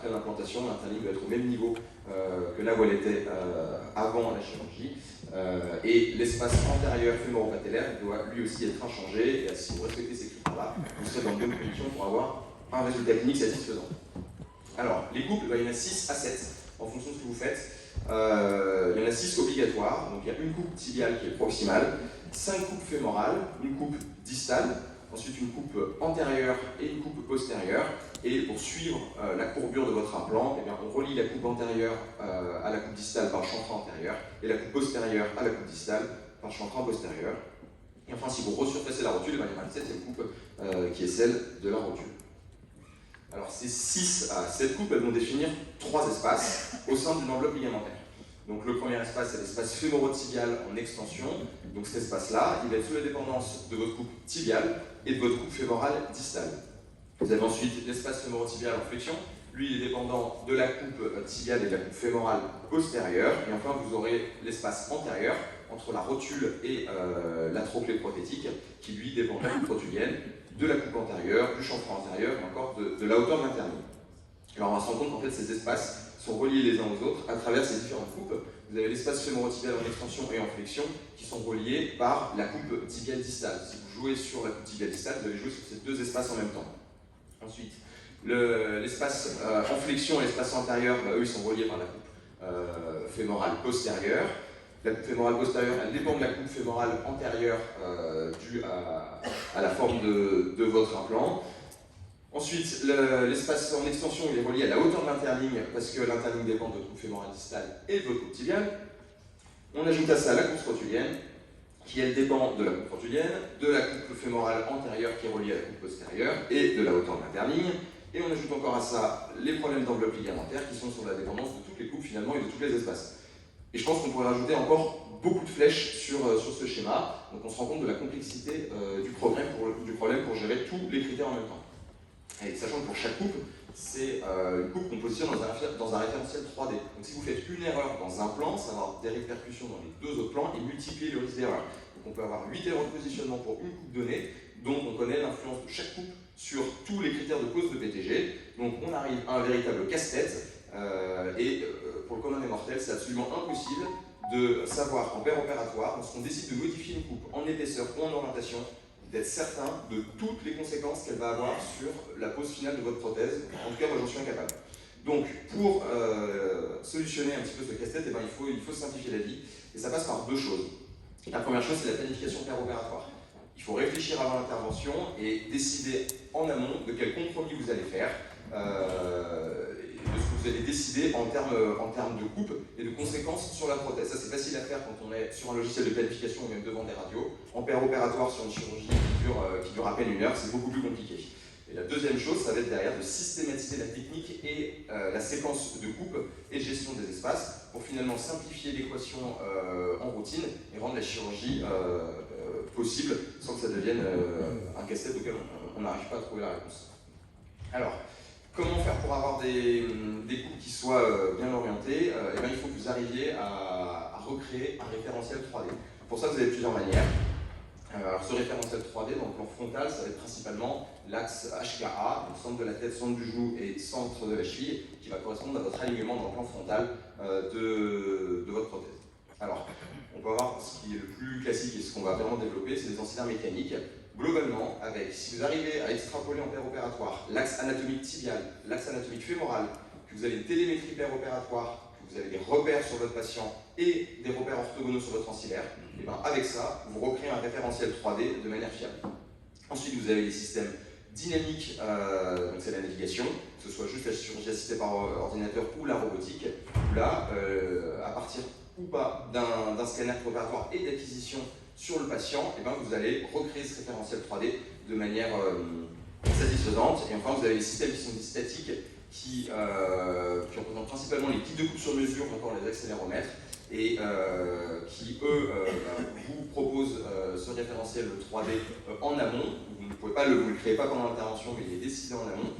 après l'implantation, l'interligne doit être au même niveau que là où elle était avant la chirurgie. Et l'espace antérieur fémoro-patellaire doit lui aussi être inchangé. Et si vous respectez ces critères-là, vous serez dans de bonnes conditions pour avoir un résultat clinique satisfaisant. Alors, les couples, il y en a 6 à 7 en fonction de ce que vous faites. Il y en a 6 obligatoires, donc il y a une coupe tibiale qui est proximale, 5 coupes fémorales, une coupe distale, ensuite une coupe antérieure et une coupe postérieure. Et pour suivre la courbure de votre implant, eh bien, on relie la coupe antérieure à la coupe distale par chanfrein antérieur et la coupe postérieure à la coupe distale par chanfrein postérieur. Et enfin, si vous resurfacez la rotule, eh bien, il y a une 7e coupe qui est celle de la rotule. Alors ces 6 à 7 coupes, elles vont définir 3 espaces au sein d'une enveloppe ligamentaire. Donc le premier espace, c'est l'espace fémoro-tibial en extension. Donc cet espace-là, il va être sous la dépendance de votre coupe tibiale et de votre coupe fémorale distale. Vous avez ensuite l'espace fémoro-tibial en flexion. Lui, il est dépendant de la coupe tibiale et de la coupe fémorale postérieure. Et enfin, vous aurez l'espace antérieur entre la rotule et la trochlée prothétique, qui lui dépend de la coupe rotulienne, de la coupe antérieure, du chanfrein antérieur, et encore de la hauteur de l'interligne. Alors on va se rendre compte qu'en fait ces espaces sont reliés les uns aux autres à travers ces différentes coupes. Vous avez l'espace fémoro-tibial en extension et en flexion qui sont reliés par la coupe tibiale distale. Si vous jouez sur la coupe tibiale distale, vous allez jouer sur ces 2 espaces en même temps. Ensuite, l'espace en flexion et l'espace antérieur, eux, ils sont reliés par la coupe fémorale postérieure. La coupe fémorale postérieure, elle dépend de la coupe fémorale antérieure due à la forme de votre implant. Ensuite, l'espace en extension, il est relié à la hauteur de l'interligne, parce que l'interligne dépend de votre coupe fémorale distale et de votre coupe tibiale. On ajoute à ça la coupe rotulienne, qui elle dépend de la coupe rotulienne, de la coupe fémorale antérieure qui est reliée à la coupe postérieure, et de la hauteur de l'interligne. Et on ajoute encore à ça les problèmes d'enveloppe ligamentaire, qui sont sur la dépendance de toutes les coupes finalement et de tous les espaces. Et je pense qu'on pourrait rajouter encore beaucoup de flèches sur ce schéma, donc on se rend compte de la complexité du problème pour gérer tous les critères en même temps. Et sachant que pour chaque coupe, c'est une coupe qu'on positionne dans un référentiel 3D. Donc si vous faites une erreur dans un plan, ça va avoir des répercussions dans les 2 autres plans et multiplier le risque d'erreur. Donc on peut avoir 8 erreurs de positionnement pour une coupe donnée, dont on connaît l'influence de chaque coupe sur tous les critères de cause de PTG. Donc on arrive à un véritable casse-tête, pour le commun des mortels, c'est absolument impossible de savoir en opératoire, lorsqu'on décide de modifier une coupe en épaisseur ou en orientation, d'être certain de toutes les conséquences qu'elle va avoir sur la pose finale de votre prothèse. En tout cas, moi j'en suis incapable. Donc, pour solutionner un petit peu ce casse-tête, il faut simplifier la vie, et ça passe par 2 choses. La première chose, c'est la planification opératoire. Il faut réfléchir avant l'intervention et décider en amont de quel compromis vous allez faire, de ce que vous allez décider en termes de coupe et de conséquences sur la prothèse. Ça, c'est facile à faire quand on est sur un logiciel de planification ou même devant des radios. En opératoire sur une chirurgie qui dure à peine 1 heure, c'est beaucoup plus compliqué. Et la deuxième chose, ça va être derrière de systématiser la technique et la séquence de coupe et de gestion des espaces pour finalement simplifier l'équation en routine et rendre la chirurgie possible sans que ça devienne un casse-tête auquel on n'arrive pas à trouver la réponse. Alors, comment faire pour avoir des coupes qui soient bien orientées? Il faut que vous arriviez à recréer un référentiel 3D. Pour ça, vous avez plusieurs manières. Alors, ce référentiel 3D, dans le plan frontal, ça va être principalement l'axe HKA, donc centre de la tête, centre du genou et centre de la cheville, qui va correspondre à votre alignement dans le plan frontal de votre prothèse. Alors, on peut avoir ce qui est le plus classique et ce qu'on va vraiment développer, c'est les ancillaires mécaniques. Globalement, si vous arrivez à extrapoler en opératoire l'axe anatomique tibial, l'axe anatomique fémoral, que vous avez une télémétrie opératoire, que vous avez des repères sur votre patient et des repères orthogonaux sur votre ancillaire, et bien avec ça, vous recréez un référentiel 3D de manière fiable. Ensuite, vous avez les systèmes dynamiques, donc c'est la navigation, que ce soit juste la chirurgie assistée par ordinateur ou la robotique, où là, à partir ou pas d'un scanner opératoire et d'acquisition sur le patient, et vous allez recréer ce référentiel 3D de manière satisfaisante. Et enfin, vous avez les systèmes qui sont dits statiques, qui représentent principalement les kits de coupe sur mesure, encore les accéléromètres, et qui, eux, vous proposent ce référentiel 3D en amont. Vous ne le créez pas pendant l'intervention, mais il est décidé en amont.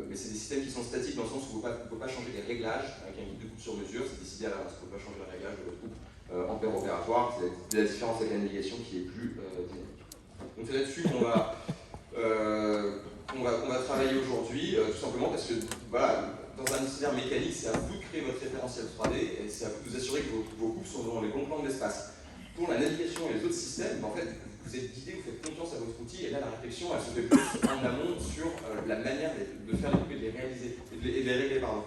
Mais c'est des systèmes qui sont statiques dans le sens où vous ne pouvez pas changer les réglages avec un kit de coupe sur mesure, c'est décidé à l'avance. Vous ne pouvez pas changer les réglages de votre coupe en opératoire. C'est la différence avec la navigation qui est plus dynamique. Donc c'est là-dessus qu'on qu'on va travailler aujourd'hui, tout simplement parce que voilà, dans un itinéraire mécanique, c'est à vous de créer votre référentiel 3D et c'est à vous de vous assurer que vos coupes sont dans les bons plans de l'espace. Pour la navigation et les autres systèmes, en fait, vous êtes guidé, vous faites confiance à votre outil et là la réflexion elle se fait plus en amont sur la manière de faire les coupes et de les réaliser, et de les régler, pardon.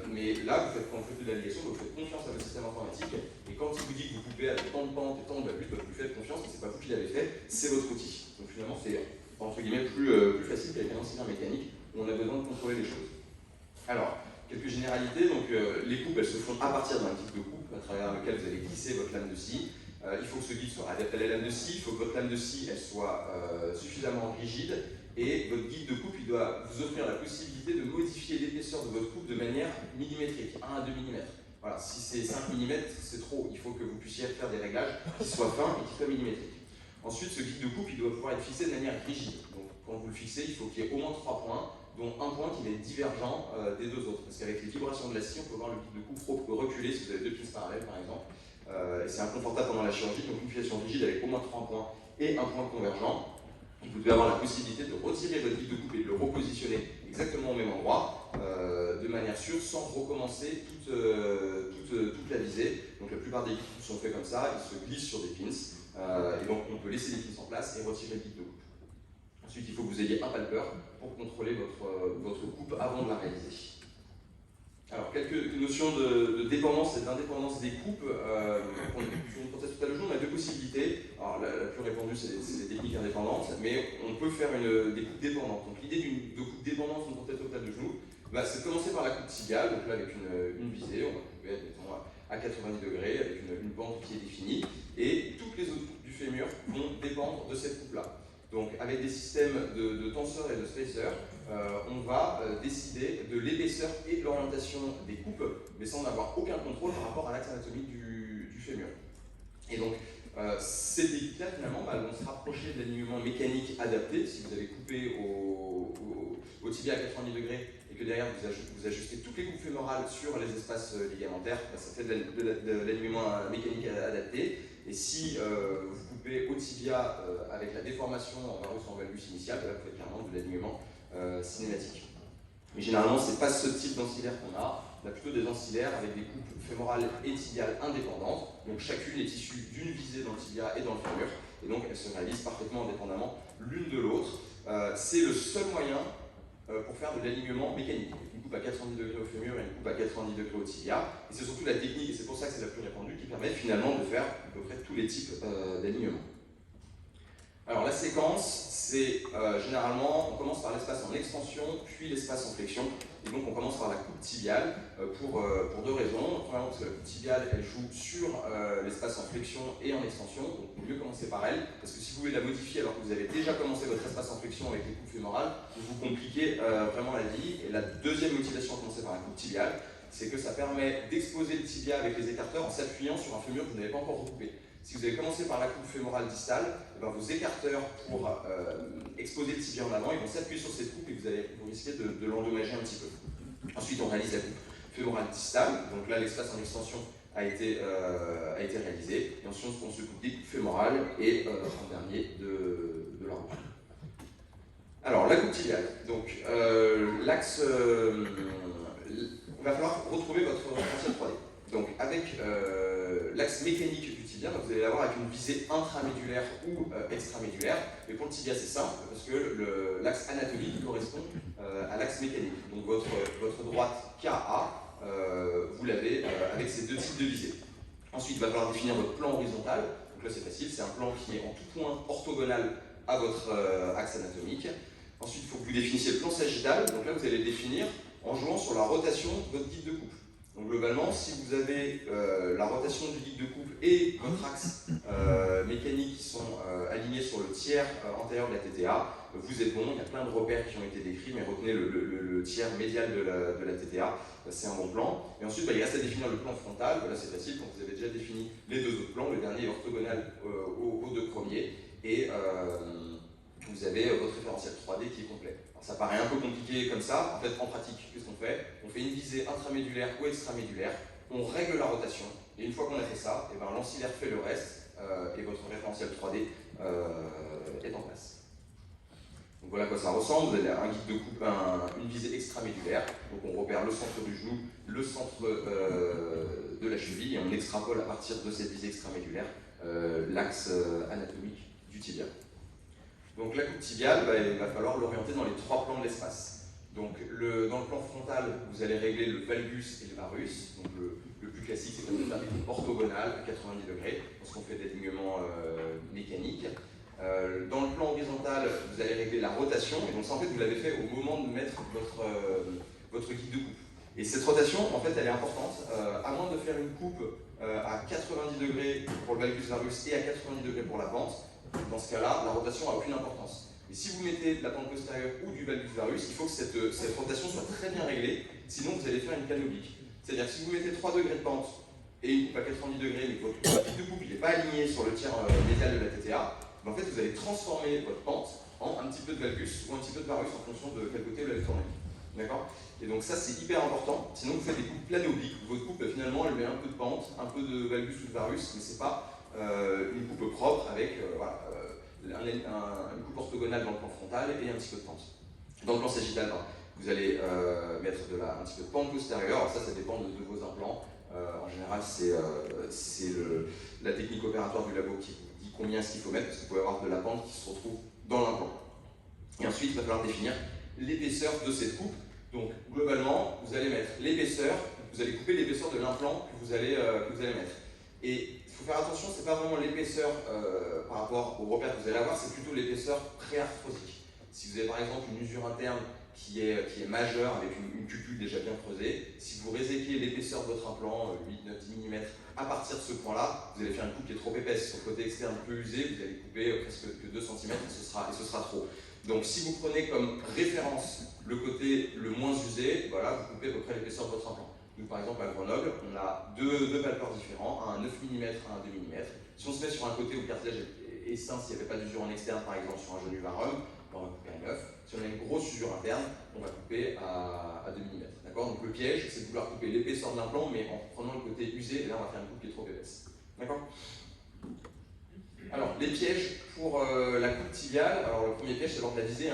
Mais là, quand vous faites de la navigation, vous faites confiance à votre système informatique et quand il vous dit que vous coupez avec tant de pentes et tant de but, vous lui faites confiance, mais c'est pas vous qui l'avez fait, c'est votre outil. Donc finalement, c'est entre guillemets plus facile qu'avec un itinéraire mécanique où on a besoin de contrôler les choses. Alors, quelques généralités, donc les coupes elles se font à partir d'un type de coupe à travers lequel vous allez glisser votre lame de scie. Il faut que ce guide soit adapté à la lame de scie, il faut que votre lame de scie elle soit suffisamment rigide et votre guide de coupe il doit vous offrir la possibilité de modifier l'épaisseur de votre coupe de manière millimétrique, 1 à 2 mm. Voilà, si c'est 5 mm, c'est trop, il faut que vous puissiez faire des réglages qui soient fins et qui soient millimétriques. Ensuite, ce guide de coupe il doit pouvoir être fixé de manière rigide. Donc, quand vous le fixez, il faut qu'il y ait au moins 3 points, dont un point qui est divergent des deux autres. Parce qu'avec les vibrations de la scie, on peut voir le guide de coupe reculer si vous avez deux pistes parallèles par exemple. Et c'est inconfortable pendant la chirurgie, donc une fixation rigide avec au moins 3 points et un point convergent. Et vous devez avoir la possibilité de retirer votre guide de coupe et de le repositionner exactement au même endroit, de manière sûre, sans recommencer toute la visée. Donc la plupart des guides sont faits comme ça, ils se glissent sur des pins, et donc on peut laisser les pins en place et retirer le guide de coupe. Ensuite, il faut que vous ayez un palpeur pour contrôler votre coupe avant de la réaliser. Alors, quelques notions de dépendance et d'indépendance des coupes. Sur une prothèse totale de genou, on a deux possibilités. Alors, la plus répandue, c'est les techniques indépendantes, mais on peut faire des coupes dépendantes. Donc, l'idée de coupe dépendante d'une prothèse totale de genou, c'est de commencer par la coupe tibiale, donc là avec une visée, on va couper à 90 degrés, avec une bande qui est définie, et toutes les autres coupes du fémur vont dépendre de cette coupe-là. Donc avec des systèmes de tenseurs et de spacers, on va décider de l'épaisseur et de l'orientation des coupes, mais sans avoir aucun contrôle par rapport à l'axe anatomique du fémur. Et donc ces techniques-là, finalement, vont se rapprocher de l'alignement mécanique adapté. Si vous avez coupé au tibia à 90 degrés et que derrière vous ajustez toutes les coupes fémorales sur les espaces ligamentaires, ça fait de l'alignement mécanique adapté. Et si vous coupez au tibia avec la déformation en varus ou en valgus initial, là vous faites clairement de l'alignement cinématique. Mais généralement, ce n'est pas ce type d'ancillaire qu'on a. On a plutôt des ancillaires avec des coupes fémorales et tibiales indépendantes. Donc chacune est issue d'une visée dans le tibia et dans le fémur. Et donc elles se réalisent parfaitement indépendamment l'une de l'autre. C'est le seul moyen pour faire de l'alignement mécanique. Une coupe à 90 degrés au fémur et une coupe à 90 degrés au tibia. Et c'est surtout la technique, et c'est pour ça que c'est la plus répandue, qui permet finalement de faire à peu près tous les types d'alignement. Alors la séquence, c'est généralement, on commence par l'espace en extension, puis l'espace en flexion. Et donc on commence par la coupe tibiale pour deux raisons. Premièrement, parce que la coupe tibiale, elle joue sur l'espace en flexion et en extension. Donc il vaut mieux commencer par elle, parce que si vous voulez la modifier alors que vous avez déjà commencé votre espace en flexion avec les coupes fémorales, vous vous compliquez vraiment la vie. Et la deuxième motivation à commencer par la coupe tibiale, c'est que ça permet d'exposer le tibia avec les écarteurs en s'appuyant sur un fémur que vous n'avez pas encore recoupé. Si vous avez commencé par la coupe fémorale distale, vos écarteurs pour exposer le tibia en avant, ils vont s'appuyer sur cette coupe et vous risquez de l'endommager un petit peu. Ensuite, on réalise la coupe fémorale distale, donc là l'espace en extension a été réalisé, et ensuite on se coupe des coupes fémorales et en dernier de la roue. Alors, la coupe tibiale. Donc, l'axe, il va falloir retrouver votre référentiel 3D. Donc, avec l'axe mécanique du tibia, vous allez l'avoir avec une visée intramédulaire ou extramédulaire. Mais pour le tibia, c'est simple, parce que l'axe anatomique correspond à l'axe mécanique. Donc, votre droite KA, vous l'avez avec ces deux types de visées. Ensuite, il va falloir définir votre plan horizontal. Donc là, c'est facile, c'est un plan qui est en tout point orthogonal à votre axe anatomique. Ensuite, il faut que vous définissiez le plan sagittal. Donc là, vous allez le définir en jouant sur la rotation de votre guide de coupe. Donc globalement, si vous avez la rotation du guide de coupe et votre axe mécanique qui sont alignés sur le tiers antérieur de la TTA, vous êtes bon. Il y a plein de repères qui ont été décrits, mais retenez le tiers médial de la TTA, c'est un bon plan. Et ensuite, il reste à définir le plan frontal. Là, c'est facile, quand vous avez déjà défini les deux autres plans, le dernier est orthogonal aux deux premiers, et vous avez votre référentiel 3D qui est complet. Alors, ça paraît un peu compliqué comme ça. En fait, en pratique, qu'est-ce qu'on fait? On fait une visée intramédulaire ou extramédulaire, on règle la rotation, et une fois qu'on a fait ça, l'ancillaire fait le reste, et votre référentiel 3D est en place. Donc voilà à quoi ça ressemble. Vous avez un guide de coupe, une visée extramédulaire. Donc on repère le centre du genou, le centre de la cheville, et on extrapole à partir de cette visée extramédulaire l'axe anatomique du tibia. Donc la coupe tibiale, il va falloir l'orienter dans les 3 plans de l'espace. Donc dans le plan frontal, vous allez régler le valgus et le varus. Donc le plus classique, c'est comme faire des coupes orthogonales à 90 degrés, lorsqu'on fait des alignements mécaniques. Dans le plan horizontal, vous allez régler la rotation, et donc ça en fait vous l'avez fait au moment de mettre votre guide de coupe. Et cette rotation, en fait, elle est importante, à moins de faire une coupe à 90 degrés pour le valgus varus et à 90 degrés pour la pente. Dans ce cas-là, la rotation n'a aucune importance. Et si vous mettez de la pente postérieure ou du valgus varus, il faut que cette rotation soit très bien réglée, sinon vous allez faire une canne oblique. C'est-à-dire que si vous mettez 3 degrés de pente et une coupe à 90 degrés, mais que votre guide de coupe n'est pas aligné sur le tiers médial de la TTA, en fait vous allez transformer votre pente en un petit peu de valgus ou un petit peu de varus en fonction de quel côté vous l'avez tourné. D'accord? Et donc ça c'est hyper important, sinon vous faites des coupes plano-obliques, votre coupe finalement elle met un peu de pente, un peu de valgus ou de varus, mais c'est pas une coupe propre avec une coupe orthogonale dans le plan frontal et un petit peu de pente. Dans le plan sagittal, vous allez mettre un petit peu de pente postérieure, alors ça dépend de vos implants. En général c'est la technique opératoire du labo qui vous dit combien est-ce qu'il faut mettre, parce que vous pouvez avoir de la pente qui se retrouve dans l'implant. Et ensuite il va falloir définir l'épaisseur de cette coupe. Donc globalement, vous allez mettre l'épaisseur, vous allez couper l'épaisseur de l'implant que vous allez mettre. Et il faut faire attention, c'est pas vraiment l'épaisseur par rapport au repère que vous allez avoir, c'est plutôt l'épaisseur préarthrosique. Si vous avez par exemple une usure interne qui est majeure avec une cupule déjà bien creusée, si vous réséquez l'épaisseur de votre implant, 8, 9, 10 mm, à partir de ce point-là, vous allez faire une coupe qui est trop épaisse. Sur le côté externe peu usé, vous allez couper presque que 2 cm et ce sera trop. Donc si vous prenez comme référence le côté le moins usé, voilà, vous coupez à peu près l'épaisseur de votre implant. Nous par exemple à Grenoble, on a deux palpeurs différents, un 9 mm et un 2 mm. Si on se met sur un côté où le cartilage est sain, s'il n'y avait pas d'usure en externe, par exemple sur un genou varum, on va couper à 9. Si on a une grosse usure interne, on va couper à 2 mm. D'accord? Donc le piège, c'est de vouloir couper l'épaisseur de l'implant, mais en prenant le côté usé, et là on va faire une coupe qui est trop épaisse. D'accord? Alors, les pièges pour la coupe tibiale. Alors, le premier piège, c'est lors de la visée.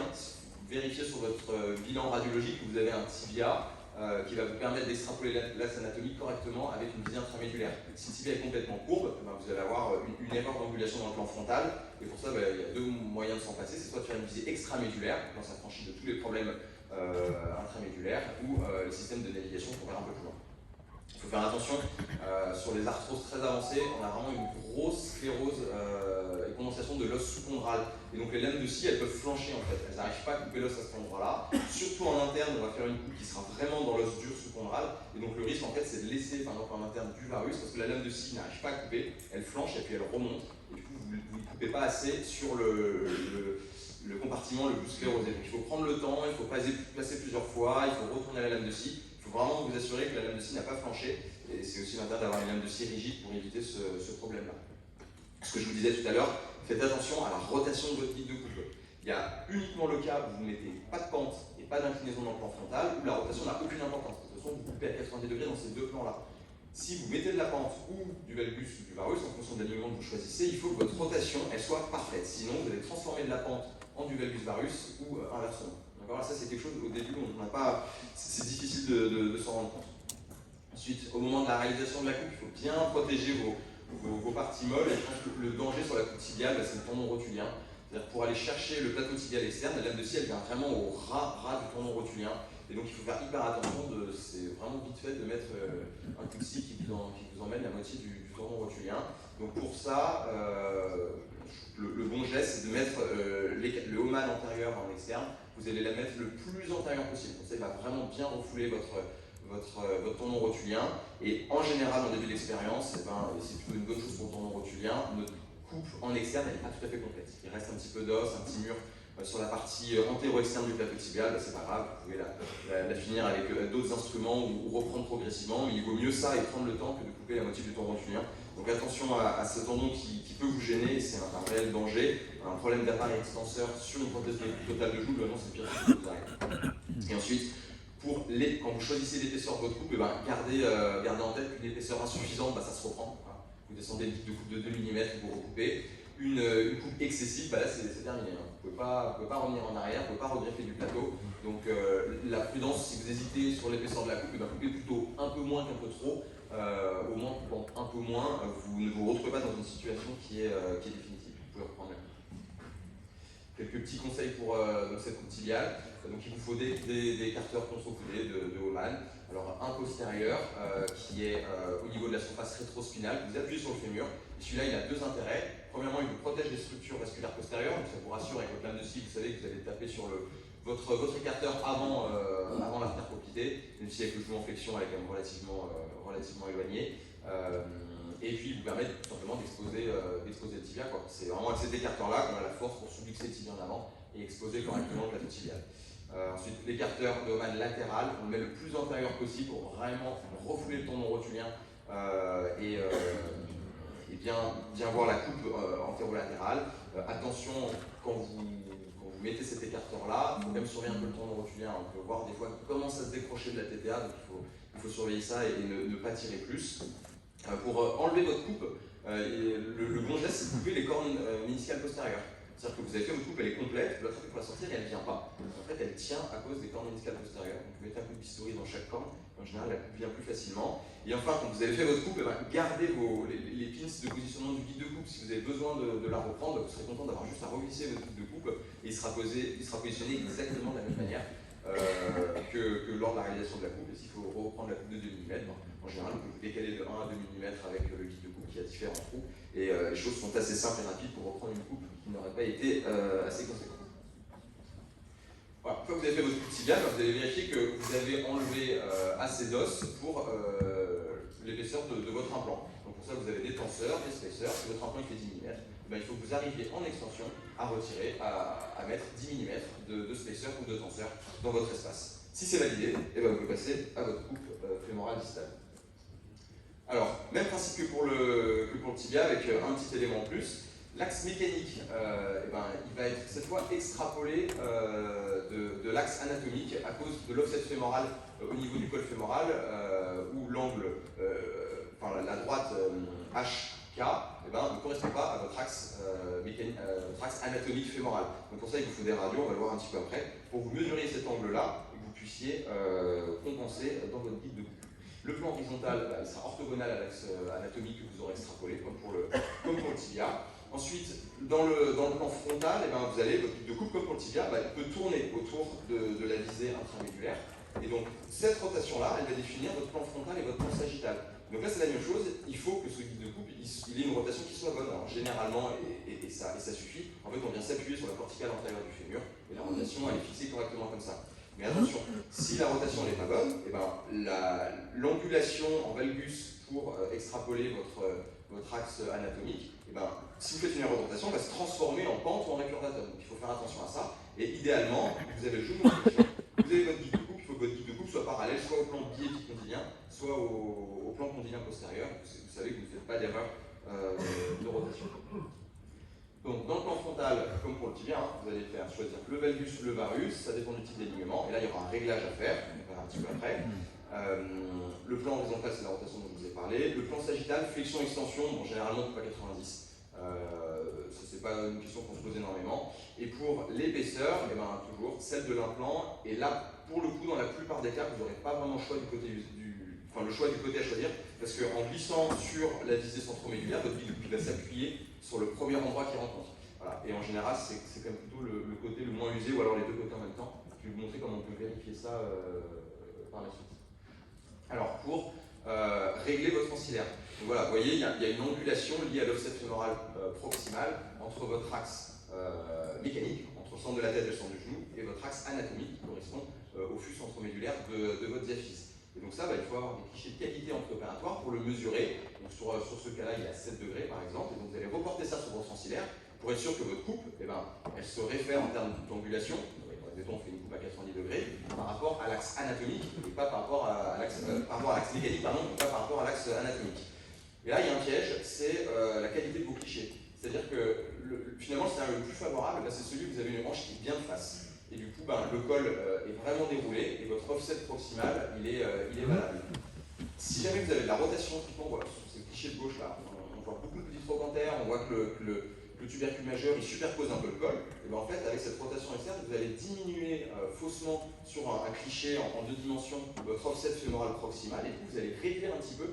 Vérifiez sur votre bilan radiologique que vous avez un tibia qui va vous permettre d'extrapoler l'axe anatomique correctement avec une visée intramédulaire. Si le tibia est complètement courbe, vous allez avoir une erreur d'angulation dans le plan frontal. Et pour ça, il y a 2 moyens de s'en passer. C'est soit de faire une visée extramédulaire, quand ça franchit de tous les problèmes intramédulaires, ou le système de navigation pour faire un peu plus loin. Il faut faire attention, sur les arthroses très avancées, on a vraiment une grosse sclérose et condensation de l'os sous-chondral. Et donc les lames de scie, elles peuvent flancher en fait. Elles n'arrivent pas à couper l'os à cet endroit-là. Surtout en interne, on va faire une coupe qui sera vraiment dans l'os dur sous-chondral. Et donc le risque en fait, c'est de laisser par exemple en interne du varus, parce que la lame de scie n'arrive pas à couper, elle flanche et puis elle remonte. Et du coup, vous ne coupez pas assez sur le compartiment le plus sclérosé. Donc il faut prendre le temps, il faut placer plusieurs fois, il faut retourner la lame de scie. Il faut vraiment vous assurer que la lame de scie n'a pas flanché, et c'est aussi l'intérêt d'avoir une lame de scie rigide pour éviter ce problème-là. Ce que je vous disais tout à l'heure, faites attention à la rotation de votre guide de coupe. Il y a uniquement le cas où vous ne mettez pas de pente et pas d'inclinaison dans le plan frontal, où la rotation n'a aucune importance. De toute façon, vous coupez à 90 degrés dans ces 2 plans-là. Si vous mettez de la pente ou du valgus ou du varus, en fonction de l'alignement que vous choisissez, il faut que votre rotation elle soit parfaite. Sinon, vous allez transformer de la pente en du valgus varus ou inversement. Ça, c'est quelque chose au début, on n'a pas. C'est difficile de s'en rendre compte. Ensuite, au moment de la réalisation de la coupe, il faut bien protéger vos parties molles. Et je pense que le danger sur la coupe tibiale, c'est le tendon rotulien. C'est-à-dire pour aller chercher le plateau tibial externe, la lame de scie, elle vient vraiment au ras du tendon rotulien. Et donc il faut faire hyper attention, c'est vraiment vite fait de mettre un coup de scie qui vous emmène la moitié du tendon rotulien. Donc pour ça, le bon geste, c'est de mettre le Homan antérieur en externe. Vous allez la mettre le plus antérieur possible. Comme ça, il va vraiment bien refouler votre tendon rotulien. Et en général, en début d'expérience, c'est plutôt une bonne chose pour le tendon rotulien. Notre coupe en externe n'est pas tout à fait complète. Il reste un petit peu d'os, un petit mur sur la partie antéro-externe du plateau tibial. C'est pas grave, vous pouvez la finir avec d'autres instruments ou reprendre progressivement. Mais il vaut mieux ça et prendre le temps que de couper la moitié du tendon rotulien. Donc attention à ce tendon qui peut vous gêner, c'est un réel danger. Un problème d'appareil extenseur sur une prothèse totale de genou, vraiment c'est le pire qui vous arrive. Et ensuite, quand vous choisissez l'épaisseur de votre coupe, gardez en tête qu'une épaisseur insuffisante, ça se reprend. Voilà. Vous descendez une petite coupe de 2 mm, vous recoupez. une coupe excessive, bah là c'est terminé. Hein. Vous ne pouvez pas revenir en arrière, vous ne pouvez pas regreffer du plateau. Donc la prudence, si vous hésitez sur l'épaisseur de la coupe, coupez plutôt un peu moins qu'un peu trop. Au moins, coupant un peu moins, vous ne vous retrouvez pas dans une situation qui est définitive. Vous pouvez reprendre la coupe. Quelques petits conseils pour cette coupe tibiale. Donc il vous faut des écarteurs contre-coudés de Homan. Alors un postérieur qui est au niveau de la surface rétrospinale, vous appuyez sur le fémur. Et celui-là il a deux intérêts. Premièrement, il vous protège les structures vasculaires postérieures, donc ça vous rassure avec votre lame de scie, vous savez que vous allez taper sur votre écarteur avant l'artère-poplité, même si avec le genou en flexion elle est quand même relativement éloignée. Et puis il vous permet tout simplement d'exposer le tibia. C'est vraiment avec cet écarteur-là qu'on a la force pour subluxer le tibia en avant et exposer correctement le plateau tibial. Ensuite, l'écarteur de Homan latéral, on le met le plus antérieur possible pour vraiment refouler le tendon rotulien et bien voir la coupe antérolatérale. Attention, quand vous mettez cet écarteur-là, il faut même surveiller un peu le tendon rotulien. On peut voir des fois qu'il commence à se décrocher de la TTA, donc il faut surveiller ça et ne pas tirer plus. Pour enlever votre coupe, le bon geste, c'est de couper les cornes méniscales postérieures. C'est-à-dire que vous avez fait votre coupe, elle est complète, vous l'attrapez pour la sortir et elle ne vient pas. En fait, elle tient à cause des cornes méniscales postérieures. Donc vous mettez un coup de bistouri dans chaque corne, en général, la coupe vient plus facilement. Et enfin, quand vous avez fait votre coupe, gardez les pins de positionnement du guide de coupe. Si vous avez besoin de la reprendre, vous serez content d'avoir juste à revisser votre guide de coupe et il sera positionné exactement de la même manière que lors de la réalisation de la coupe. Et s'il faut reprendre la coupe de 2 mm, en général, vous pouvez décaler de 1 à 2 mm avec le guide de coupe qui a différents trous. Et les choses sont assez simples et rapides pour reprendre une coupe qui n'aurait pas été assez conséquente. Voilà. Une fois que vous avez fait votre coupe tibiale, vous allez vérifier que vous avez enlevé assez d'os pour l'épaisseur de votre implant. Donc pour ça, vous avez des tenseurs, des spacers. Si votre implant il fait 10 mm, il faut que vous arriviez en extension à retirer, à mettre 10 mm de spacer ou de tenseur dans votre espace. Si c'est validé, vous pouvez passer à votre coupe fémorale distale. Alors, même principe que pour le tibia, avec un petit élément en plus. L'axe mécanique, il va être cette fois extrapolé de l'axe anatomique à cause de l'offset fémoral au niveau du col fémoral, où l'angle, la droite HK, ne correspond pas à votre axe anatomique fémoral. Donc pour ça, il vous faut des radios, on va le voir un petit peu après, pour vous mesuriez cet angle-là et que vous puissiez compenser dans votre guide de coupe. Le plan horizontal, il sera orthogonal à l'axe anatomique que vous aurez extrapolé, comme pour le tibia. Ensuite, dans le plan frontal, vous allez, votre guide de coupe, comme pour le tibia, il peut tourner autour de la visée intramédulaire. Et donc, cette rotation-là, elle va définir votre plan frontal et votre plan sagittal. Donc là, c'est la même chose, il faut que ce guide de coupe, il ait une rotation qui soit bonne. Alors, généralement, et ça suffit, en fait, on vient s'appuyer sur la corticale antérieure du fémur, et la rotation, elle est fixée correctement comme ça. Mais attention, si la rotation n'est pas bonne, l'angulation en valgus pour extrapoler votre axe anatomique, si vous faites une erreur de rotation, elle va se transformer en pente ou en récurvateur. Donc il faut faire attention à ça. Et idéalement, vous avez le genou en flexion, vous avez votre guide de coupe, il faut que votre guide de coupe soit parallèle, soit au plan biépicondylien, soit au plan condylien postérieur. Vous savez que vous ne faites pas d'erreur de rotation. Donc, dans le plan frontal, comme pour le tibia, vous allez faire choisir le valgus ou le varus, ça dépend du type d'alignement, et là il y aura un réglage à faire, on va faire un petit peu après. Le plan horizontal, c'est la rotation dont je vous ai parlé. Le plan sagittal, flexion-extension, généralement pas 90. Ça, c'est pas une question qu'on se pose énormément. Et pour l'épaisseur, toujours celle de l'implant, et là, pour le coup, dans la plupart des cas, vous n'aurez pas vraiment le choix du côté le choix du côté à choisir, parce qu'en glissant sur la visée centromédulaire, votre guide va s'appuyer sur le premier endroit qu'il rencontre. Voilà. Et en général, c'est quand même plutôt le côté le moins usé, ou alors les deux côtés en même temps. Je vais vous montrer comment on peut vérifier ça par la suite. Alors, pour régler votre ancillaire. Donc voilà, vous voyez, il y a une angulation liée à l'offset fémoral proximal entre votre axe mécanique, entre le centre de la tête et le centre du genou, et votre axe anatomique qui correspond au fût centromédulaire de votre diaphyse. Et donc ça, il faut avoir des clichés de qualité entre-opératoires pour le mesurer. Donc sur ce cas-là, il est à 7 degrés par exemple. Et donc vous allez reporter ça sur votre ancillaire pour être sûr que votre coupe, elle se réfère en termes d'angulation. Mettons, on fait une coupe à 90 degrés par rapport à l'axe anatomique et pas par rapport à l'axe mécanique, et pas par rapport à l'axe anatomique. Et là, il y a un piège, c'est la qualité de vos clichés. C'est-à-dire que finalement, le scénario le plus favorable, c'est celui où vous avez une hanche qui est bien de face. Et du coup, le col est vraiment déroulé et votre offset proximal, il est valable. Si jamais vous avez de la rotation, typiquement, voilà, sur ce cliché de gauche là, on voit beaucoup de petits trochanteriques, on voit que le tubercule majeur il superpose un peu le col, et bien en fait avec cette rotation externe vous allez diminuer faussement sur un cliché en 2 dimensions votre offset fémoral proximal et du coup vous allez réduire un petit peu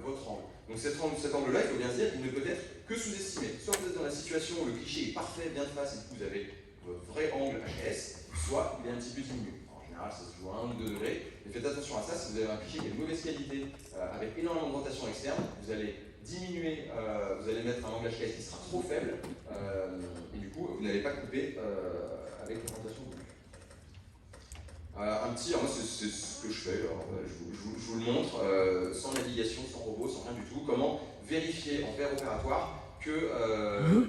votre angle. Donc cet angle-là, il faut bien se dire qu'il ne peut être que sous-estimé. Soit vous êtes dans la situation où le cliché est parfait, bien de face, et du coup vous avez votre vrai angle HS, soit il est un petit peu diminué. En général, ça se joue à 1 ou 2 degrés. Mais faites attention à ça, si vous avez un cliché qui est de mauvaise qualité, avec énormément de rotation externe, vous allez diminuer, vous allez mettre un angle HS qui sera trop faible, et du coup vous n'allez pas couper avec la rotation double. Moi c'est ce que je fais, alors, je vous le montre, sans navigation, sans robot, sans rien du tout, comment vérifier en paire opératoire que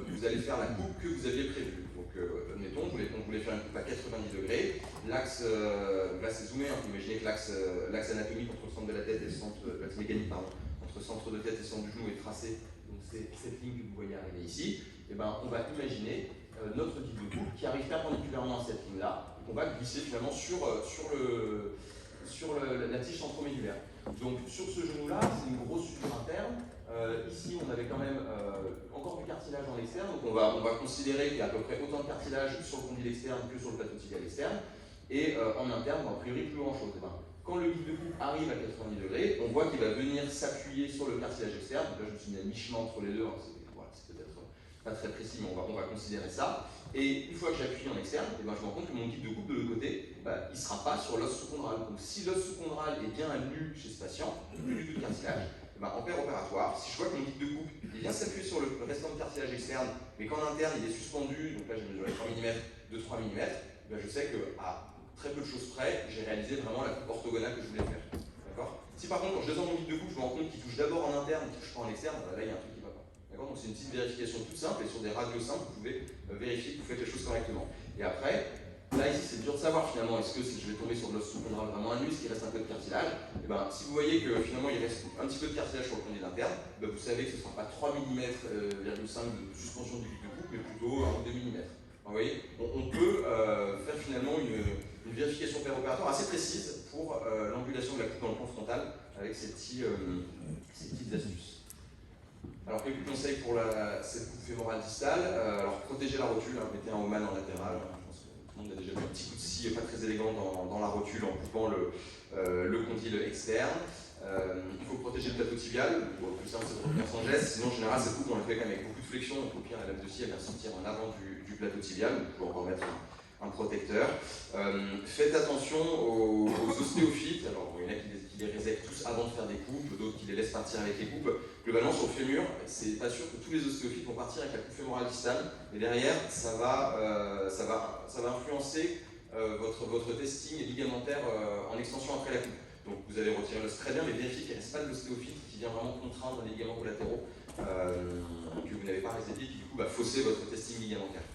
vous allez faire la coupe que vous aviez prévue. Donc admettons, on voulait faire une coupe à 90 degrés, l'axe, là c'est zoomé, hein, vous imaginez que l'axe anatomique entre le centre de la tête et le centre, l'axe mécanique pardon, entre le centre de tête et le centre du genou est tracé, donc c'est cette ligne que vous voyez arriver ici, et ben on va imaginer notre guide de coupe qui arrive perpendiculairement à cette ligne-là, et qu'on va glisser finalement sur la tige centromédulaire. Donc sur ce genou-là, c'est une grosse suture interne. Ici, on avait quand même encore du cartilage en externe, donc on va considérer qu'il y a à peu près autant de cartilage sur le condyle externe que sur le plateau tibial externe. Et en interne, a priori, plus grand-chose. Quand le guide de coupe arrive à 90 degrés, on voit qu'il va venir s'appuyer sur le cartilage externe. Donc là, je me suis mis à mi-chemin entre les deux. Hein, c'est peut-être pas très précis, mais on va considérer ça. Et une fois que j'appuie en externe, je me rends compte que mon guide de coupe de l'autre côté, il ne sera pas sur l'os sous-chondral. Donc si l'os sous-chondral est bien nu chez ce patient, plus du tout de cartilage, en paire opératoire, si je vois que mon guide de coupe vient s'appuyer sur le restant de cartilage externe, mais qu'en interne il est suspendu, donc là j'ai mesuré 3 mm de 3 mm, je sais qu'à très peu de choses près, j'ai réalisé vraiment la coupe orthogonale que je voulais faire. D'accord ? Si par contre, quand je descends mon guide de coupe, je me rends compte qu'il touche d'abord en interne, qu'il ne touche pas en externe, là il y a un truc qui va pas. D'accord ? Donc c'est une petite vérification toute simple, et sur des radios simples, vous pouvez vérifier que vous faites les choses correctement. Et après, là ici c'est dur de savoir finalement, est-ce que si je vais tomber sur de l'os sous-chondral vraiment à nu, est-ce qu'il reste un peu de cartilage, et si vous voyez que finalement il reste un petit peu de cartilage sur le condyle interne, vous savez que ce ne sera pas 3 mm, 5 de suspension du guide de coupe, mais plutôt 1 ou 2 mm. Vous voyez, on peut faire finalement une vérification péropératoire assez précise pour l'angulation de la coupe dans le plan frontal avec ces petites astuces. Alors, quelques conseils pour cette coupe fémorale distale. Alors, protégez la rotule, mettez un Oman en latéral. Je pense que tout le monde a déjà vu un petit coup de scie pas très élégant dans la rotule en coupant le condyle externe. Il faut protéger le plateau tibial. Bon, plus simple, c'est de retenir sans geste. Sinon, en général, cette coupe, on la fait quand même avec beaucoup de flexion. Donc, au pire, la lame de scie, elle vient sortir en avant du plateau tibial. Donc, il faut encore mettre un protecteur. Faites attention aux ostéophytes. Alors, il y en a qui les réservent tous avant de faire des coupes, d'autres qui les laissent partir avec les coupes. Globalement, sur le fémur, c'est pas sûr que tous les ostéophytes vont partir avec la coupe fémorale distale. Mais derrière, ça va influencer votre testing ligamentaire en extension après la coupe. Donc vous allez retirer l'os très bien, mais vérifiez qu'il ne reste pas de l'ostéophyte qui vient vraiment contraindre les ligaments collatéraux que vous n'avez pas résété, qui du coup va fausser votre testing ligamentaire.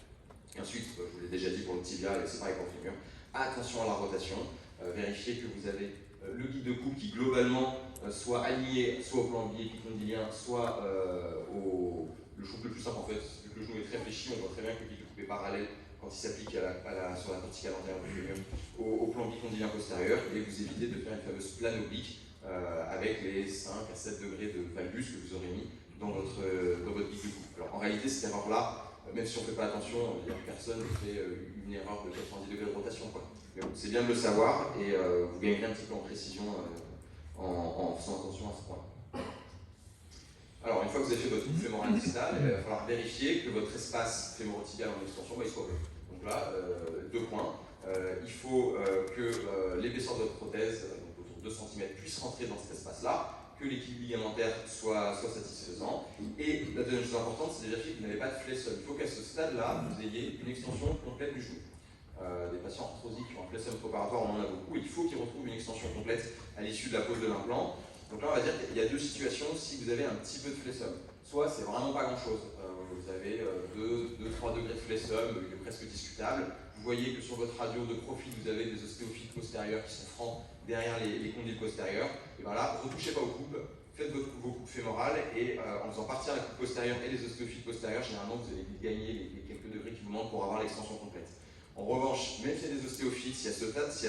Et ensuite, je vous l'ai déjà dit pour le tibia, et c'est pareil pour le fémur, attention à la rotation, vérifiez que vous avez le guide de coupe qui globalement soit aligné soit au plan épicondylien, soit le choc le plus simple en fait, vu que le genou est très fléchi, on voit très bien que le guide de coupe est parallèle quand il s'applique sur la verticale antérieure du fémur au plan bicondylien postérieur, et vous évitez de faire une fameuse plane oblique avec les 5 à 7 degrés de valgus que vous aurez mis dans votre guide de coupe. Alors en réalité, cette erreur-là, même si on ne fait pas attention, il n'y a personne qui fait une erreur de 90 degrés de rotation. Mais bon, c'est bien de le savoir, et vous gagnerez un petit peu en précision en faisant attention à ce point. Alors, une fois que vous avez fait votre coupe fémorale distale, il va falloir vérifier que votre espace fémorotibial en extension il soit bon. Donc là, 2 points. Il faut que l'épaisseur de votre prothèse, donc autour de 2 cm, puisse rentrer dans cet espace-là, que l'équilibre ligamentaire soit satisfaisant. Et la deuxième chose importante, c'est de vérifier que vous n'avez pas de flessum. Il faut qu'à ce stade-là, vous ayez une extension complète du genou. Des patients arthrosiques qui ont un flessum opératoire, on en a beaucoup. Il faut qu'ils retrouvent une extension complète à l'issue de la pose de l'implant. Donc là, on va dire qu'il y a 2 situations si vous avez un petit peu de flessum. Soit c'est vraiment pas grand-chose. Vous avez 2-3 degrés de flessum, il est presque discutable. Vous voyez que sur votre radio de profil, vous avez des ostéophytes postérieurs qui sont francs derrière les condyles postérieurs. Et bien là, ne retouchez pas aux coupes, faites vos coupes fémorales, et en faisant partir la coupe postérieure et les ostéophytes postérieurs, généralement vous allez gagner les quelques degrés qui vous manquent pour avoir l'extension complète. En revanche, même s'il y a des ostéophytes, si à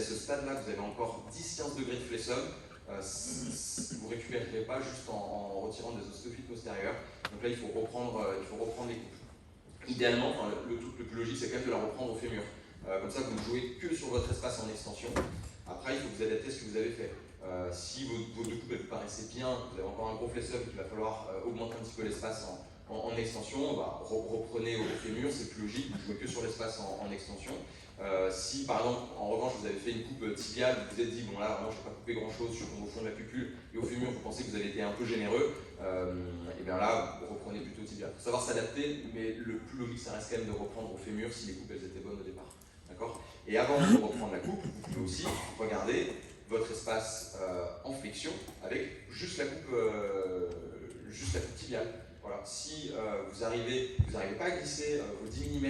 ce stade-là vous avez encore 10-15 degrés de flessum, vous ne récupérerez pas juste en retirant des ostéophytes postérieurs. Donc là, il faut reprendre les coupes. idéalement, le truc le plus logique, c'est quand même de la reprendre au fémur. Comme ça, vous ne jouez que sur votre espace en extension. Après, il faut vous adapter à ce que vous avez fait. Si vos deux coupes vous paraissaient bien, vous avez encore un gros flex-up, il va falloir augmenter un petit peu l'espace en extension, reprenez au fémur, c'est plus logique, vous jouez que sur l'espace en extension. Si par exemple, en revanche, vous avez fait une coupe tibiale, vous vous êtes dit, bon là, vraiment, je ne vais pas couper grand chose, je tombe au fond de la pupule, et au fémur, vous pensez que vous avez été un peu généreux, et bien là, vous reprenez plutôt tibial. Il faut savoir s'adapter, mais le plus logique, ça reste quand même de reprendre au fémur si les coupes elles étaient bonnes au départ. D'accord ? Et avant de reprendre la coupe, vous pouvez aussi regarder votre espace en flexion avec juste la coupe tibiale. Voilà. Si vous n'arrivez pas à glisser vos 10 mm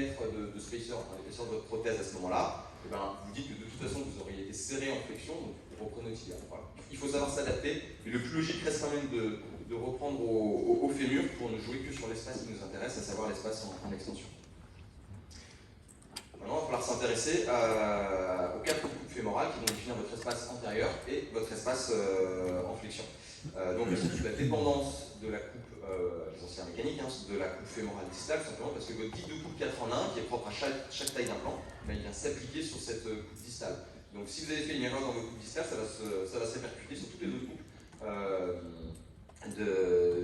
de spacer, l'épaisseur de votre prothèse à ce moment-là, eh ben, vous dites que de toute façon vous auriez été serré en flexion, donc vous reprenez au tibial. Voilà. Il faut savoir s'adapter, mais le plus logique reste quand même de reprendre au fémur pour ne jouer que sur l'espace qui nous intéresse, à savoir l'espace en extension. Maintenant, il va falloir s'intéresser aux 4 coupes fémorales qui vont définir votre espace antérieur et votre espace en flexion. Donc, c'est la dépendance de la coupe, les anciens mécaniques, de la coupe fémorale distale, simplement parce que votre guide de coupe 4 en 1, qui est propre à chaque taille d'implant, il vient s'appliquer sur cette coupe distale. Donc, si vous avez fait une erreur dans votre coupe distale, ça va se répercuter sur toutes les autres coupes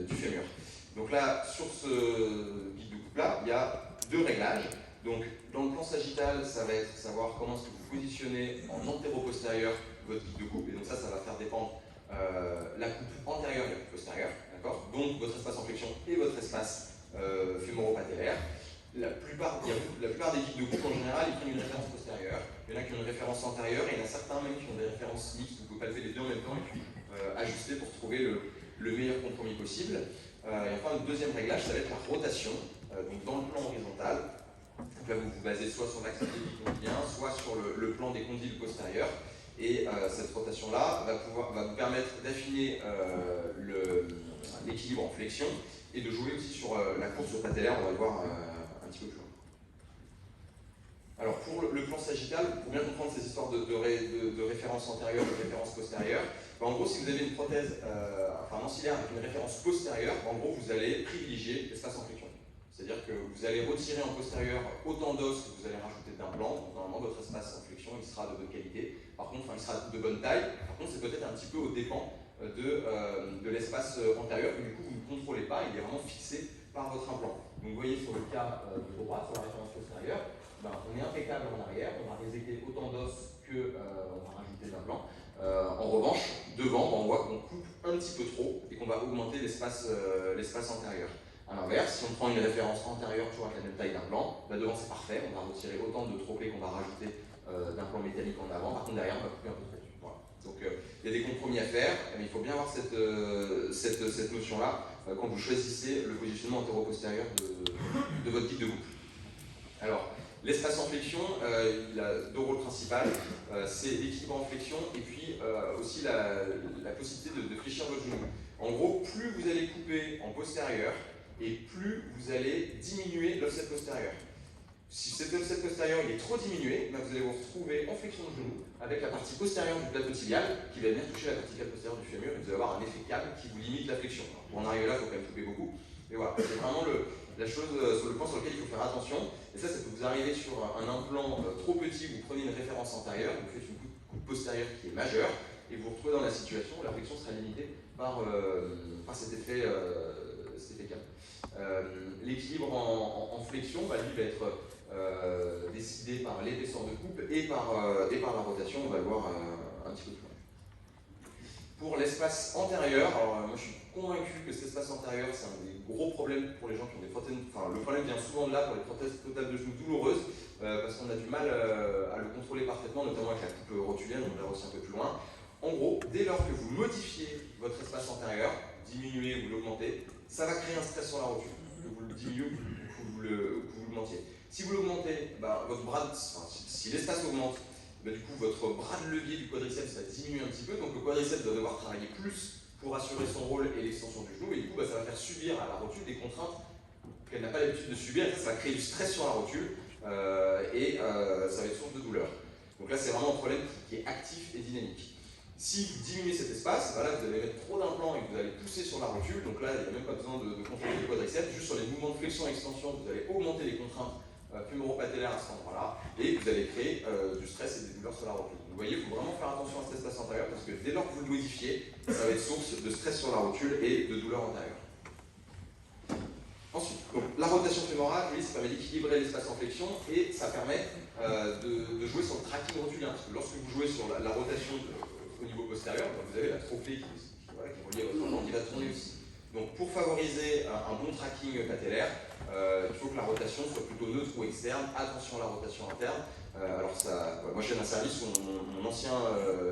du fémur. Donc là, sur ce guide de coupe-là, il y a 2 réglages. Donc, dans le plan sagittal, ça va être savoir comment est-ce que vous positionnez en antéro-postérieur votre guide de coupe. Et donc ça va faire dépendre la coupe antérieure et la coupe postérieure. D'accord ? Donc, votre espace en flexion et votre espace fémoro-patellaire. La plupart des guides de coupe, en général, ils prennent une référence postérieure. Il y en a qui ont une référence antérieure et il y en a certains même qui ont des références mixtes. Vous pouvez pas lever les deux en même temps et puis ajuster pour trouver le meilleur compromis possible. Et enfin, le deuxième réglage, ça va être la rotation. Donc, dans le plan horizontal, donc là, vous vous basez soit sur l'axe bien, soit sur le plan des condyles postérieurs. Et cette rotation-là va vous permettre d'affiner l'équilibre en flexion et de jouer aussi sur la course au patellaire, on va le voir un petit peu plus loin. Alors pour le plan sagittal, pour bien comprendre ces histoires de référence antérieure et de référence postérieure, en gros, si vous avez une prothèse, un ancillaire avec une référence postérieure, en gros, vous allez privilégier l'espace en flexion. C'est-à-dire que vous allez retirer en postérieur autant d'os que vous allez rajouter d'implants. Donc normalement, votre espace en flexion, il sera de bonne qualité. Par contre, il sera de bonne taille. Par contre, c'est peut-être un petit peu au dépens de l'espace antérieur, que du coup, vous ne contrôlez pas. Il est vraiment fixé par votre implant. Donc vous voyez sur le cas de droite, sur la référence postérieure, on est impeccable en arrière. On va réséquer autant d'os qu'on va rajouter d'implants. En revanche, devant, on voit qu'on coupe un petit peu trop et qu'on va augmenter l'espace antérieur. A l'inverse, si on prend une référence antérieure toujours avec la même taille d'implant, devant c'est parfait, on va retirer autant de trophées qu'on va rajouter d'implants métalliques en avant, par contre derrière on va couper un peu trop. Voilà. Donc il y a des compromis à faire, mais il faut bien avoir cette notion-là quand vous choisissez le positionnement antéro-postérieur de votre guide de coupe. Alors, l'espace en flexion, il a 2 rôles principaux, c'est l'équilibre en flexion et puis aussi la possibilité de fléchir votre genou. En gros, plus vous allez couper en postérieur, et plus vous allez diminuer l'offset postérieur. Si cet offset postérieur il est trop diminué, vous allez vous retrouver en flexion de genou avec la partie postérieure du plateau tibial qui va venir toucher la verticale postérieure du fémur et vous allez avoir un effet câble qui vous limite la flexion. Alors, pour en arriver là, il faut quand même couper beaucoup. Mais voilà, c'est vraiment la chose sur le point sur lequel il faut faire attention. Et ça peut vous arriver sur un implant trop petit, vous prenez une référence antérieure, vous faites une coupe postérieure qui est majeure et vous vous retrouvez dans la situation où la flexion sera limitée par cet effet câble. L'équilibre en flexion, lui, va être décidé par l'épaisseur de coupe et par la rotation, on va le voir un petit peu plus loin. Pour l'espace antérieur, alors moi je suis convaincu que cet espace antérieur c'est un des gros problèmes pour les gens qui ont des prothèses, le problème vient souvent de là pour les prothèses totales de genoux douloureuses, parce qu'on a du mal à le contrôler parfaitement, notamment avec la coupe rotulienne, on verra aussi un peu plus loin. En gros, dès lors que vous modifiez votre espace antérieur, diminuez ou l'augmentez, ça va créer un stress sur la rotule, que vous le diminuez ou que vous l'augmentiez. Si vous l'augmentez, votre bras, si l'espace augmente, du coup votre bras de levier du quadriceps va diminuer un petit peu, donc le quadriceps va devoir travailler plus pour assurer son rôle et l'extension du genou, et du coup ça va faire subir à la rotule des contraintes qu'elle n'a pas l'habitude de subir, et ça va créer du stress sur la rotule, et ça va être source de douleur. Donc là c'est vraiment un problème qui est actif et dynamique. Si vous diminuez cet espace, ben là vous allez mettre trop d'implants et vous allez pousser sur la rotule, donc là il n'y a même pas besoin de contrôler le quadriceps, juste sur les mouvements de flexion et extension, vous allez augmenter les contraintes fémoro-patellaires à cet endroit-là, et vous allez créer du stress et des douleurs sur la rotule. Donc, vous voyez, il faut vraiment faire attention à cet espace antérieur, parce que dès lors que vous le modifiez, ça va être source de stress sur la rotule et de douleurs antérieures. Ensuite, donc, la rotation fémorale, oui, ça permet d'équilibrer l'espace en flexion et ça permet de jouer sur le tracking rotulien. Parce que lorsque vous jouez sur la rotation au niveau postérieur, vous avez la trochlée qui est reliée à votre jambe qui va tourner aussi. Donc pour favoriser un bon tracking patellaire, il faut que la rotation soit plutôt neutre ou externe. Attention à la rotation interne. Alors ça, moi je suis d'un service où mon ancien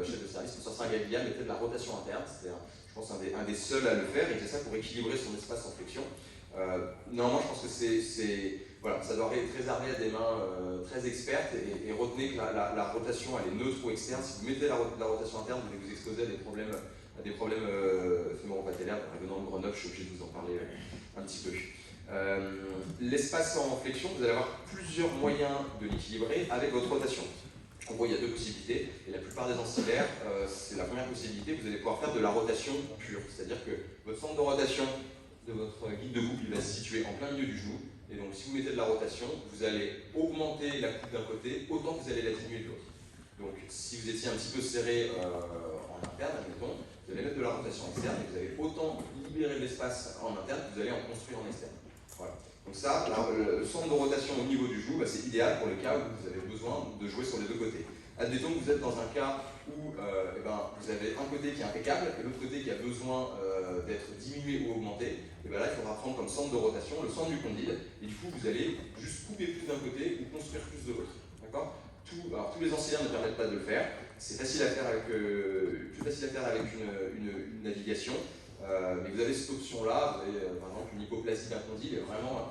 chef de service, Constantin Gaglia, mettait de la rotation interne. C'était, je pense, un des seuls à le faire. Et c'est ça pour équilibrer son espace en flexion. Normalement, je pense que voilà, ça doit être réservé à des mains très expertes et retenez que la rotation elle est neutre ou externe. Si vous mettez la rotation interne, vous allez vous exposer à des problèmes fémoro-patellaires. Venant de Grenoble, je suis obligé de vous en parler un petit peu. L'espace en flexion, vous allez avoir plusieurs moyens de l'équilibrer avec votre rotation. En gros, il y a deux possibilités, et la plupart des ancillaires, c'est la première possibilité, vous allez pouvoir faire de la rotation pure, c'est-à-dire que votre centre de rotation de votre guide de couple il va se situer en plein milieu du genou, et donc si vous mettez de la rotation, vous allez augmenter la coupe d'un côté autant que vous allez la diminuer de l'autre. Donc si vous étiez un petit peu serré en interne, admettons, vous allez mettre de la rotation externe, et vous allez autant libérer l'espace en interne que vous allez en construire en externe. Voilà. Donc ça, le centre de rotation au niveau du genou, c'est idéal pour le cas où vous avez besoin de jouer sur les deux côtés. Admettons que vous êtes dans un cas où vous avez un côté qui est impeccable et l'autre côté qui a besoin d'être diminué ou augmenté. Et bien là, il faudra prendre comme centre de rotation le centre du condyle et du coup, vous allez juste couper plus d'un côté ou construire plus de l'autre. D'accord ? Alors, tous les ancillaires ne permettent pas de le faire. C'est facile à faire plus facile à faire avec une navigation. Mais vous avez cette option-là, vous avez par exemple une hypoplasie d'un condyle, et vraiment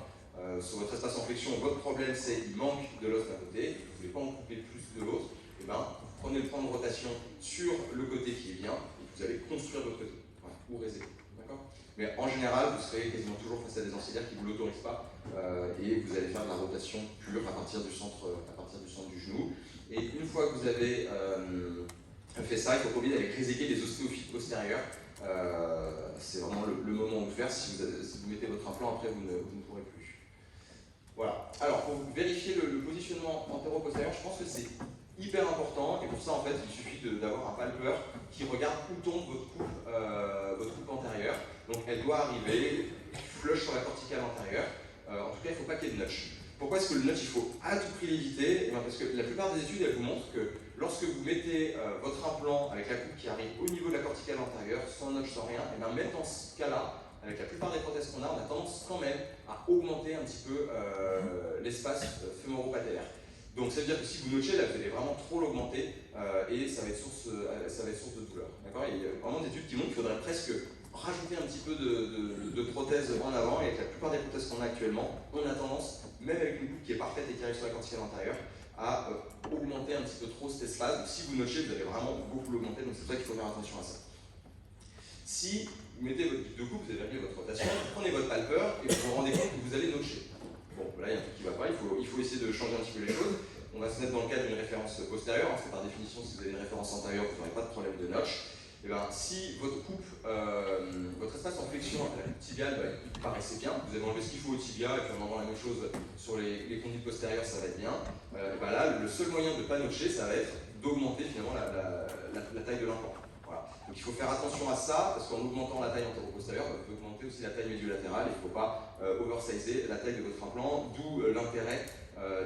sur votre espace en flexion, votre problème c'est qu'il manque de l'os d'un côté, vous ne voulez pas en couper plus de l'autre, et bien vous prenez le plan de rotation sur le côté qui est bien, et vous allez construire votre côté, voilà, ou réséter. Mais en général, vous serez quasiment toujours face à des ancillaires qui ne vous l'autorisent pas, et vous allez faire de la rotation pure à partir du centre du genou. Et une fois que vous avez fait ça, il faut pas oublier d'aller réséquer les ostéophytes postérieurs. C'est vraiment le moment où le faire. Si vous mettez votre implant, après vous ne pourrez plus. Voilà. Alors pour vérifier le positionnement antéro-postérieur, je pense que c'est hyper important. Et pour ça, en fait, il suffit d'avoir un palpeur qui regarde où tombe votre coupe antérieure. Donc elle doit arriver flush sur la corticale antérieure. En tout cas, il ne faut pas qu'il y ait de notch. Pourquoi est-ce que le notch, il faut à tout prix l'éviter? Parce que la plupart des études, elles vous montrent que lorsque vous mettez votre implant avec la coupe qui arrive au niveau de la corticale antérieure, sans notch, sans rien, et bien même dans ce cas-là, avec la plupart des prothèses qu'on a tendance quand même à augmenter un petit peu l'espace fémoro-patellaire. Donc ça veut dire que si vous notchez, là, vous allez vraiment trop l'augmenter et ça va être source de douleur. Il y a vraiment des études qui montrent qu'il faudrait presque rajouter un petit peu de prothèses en avant, et avec la plupart des prothèses qu'on a actuellement, on a tendance, même avec une coupe qui est parfaite et qui arrive sur la corticale antérieure, à augmenter un petit peu trop cet espace. Donc, si vous notchez, vous allez vraiment beaucoup l'augmenter, donc c'est pour ça qu'il faut faire attention à ça. Si vous mettez votre guide de coupe, vous avez réglé votre rotation, vous prenez votre palpeur et vous vous rendez compte que vous allez notcher. Bon, là il y a un truc qui ne va pas, il faut essayer de changer un petit peu les choses. On va se mettre dans le cadre d'une référence postérieure, parce que par définition, si vous avez une référence antérieure, vous n'aurez pas de problème de notch. Et bien, si votre coupe, votre espace en flexion à la coupe tibiale, il paraissait bien, vous avez enlevé ce qu'il faut au tibia, et puis en enlevant la même chose sur les condyles postérieurs, ça va être bien. Là, le seul moyen de ne pas notcher, ça va être d'augmenter finalement la taille de l'implant. Voilà. Donc il faut faire attention à ça, parce qu'en augmentant la taille antéro-postérieure, vous pouvez augmenter aussi la taille médio-latérale, il ne faut pas oversizer la taille de votre implant, d'où l'intérêt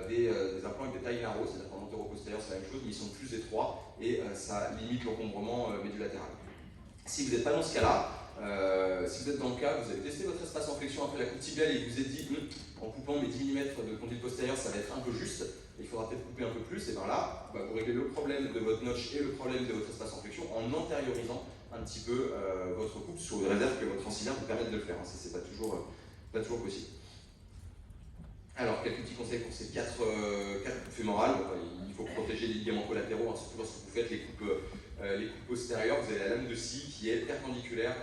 des implants avec des tailles narrow, c'est-à-dire qu'en antéro-postérieur c'est la même chose, mais ils sont plus étroits et ça limite l'encombrement médio-latéral. Si vous n'êtes pas dans ce cas-là, si vous êtes dans le cas, vous avez testé votre espace en flexion après la coupe tibiale et vous vous êtes dit en coupant mes 10 mm de condyle postérieur, ça va être un peu juste, il faudra peut-être couper un peu plus, et bien là, vous réglez le problème de votre notch et le problème de votre espace en flexion en antériorisant un petit peu votre coupe sous réserve que votre ancillaire vous permette de le faire. Ça, c'est pas toujours possible. Alors, quelques petits conseils pour ces 4 coupes fémorales. Il faut protéger les ligaments collatéraux, surtout lorsque vous faites les coupes postérieures. Vous avez la lame de scie qui est perpendiculaire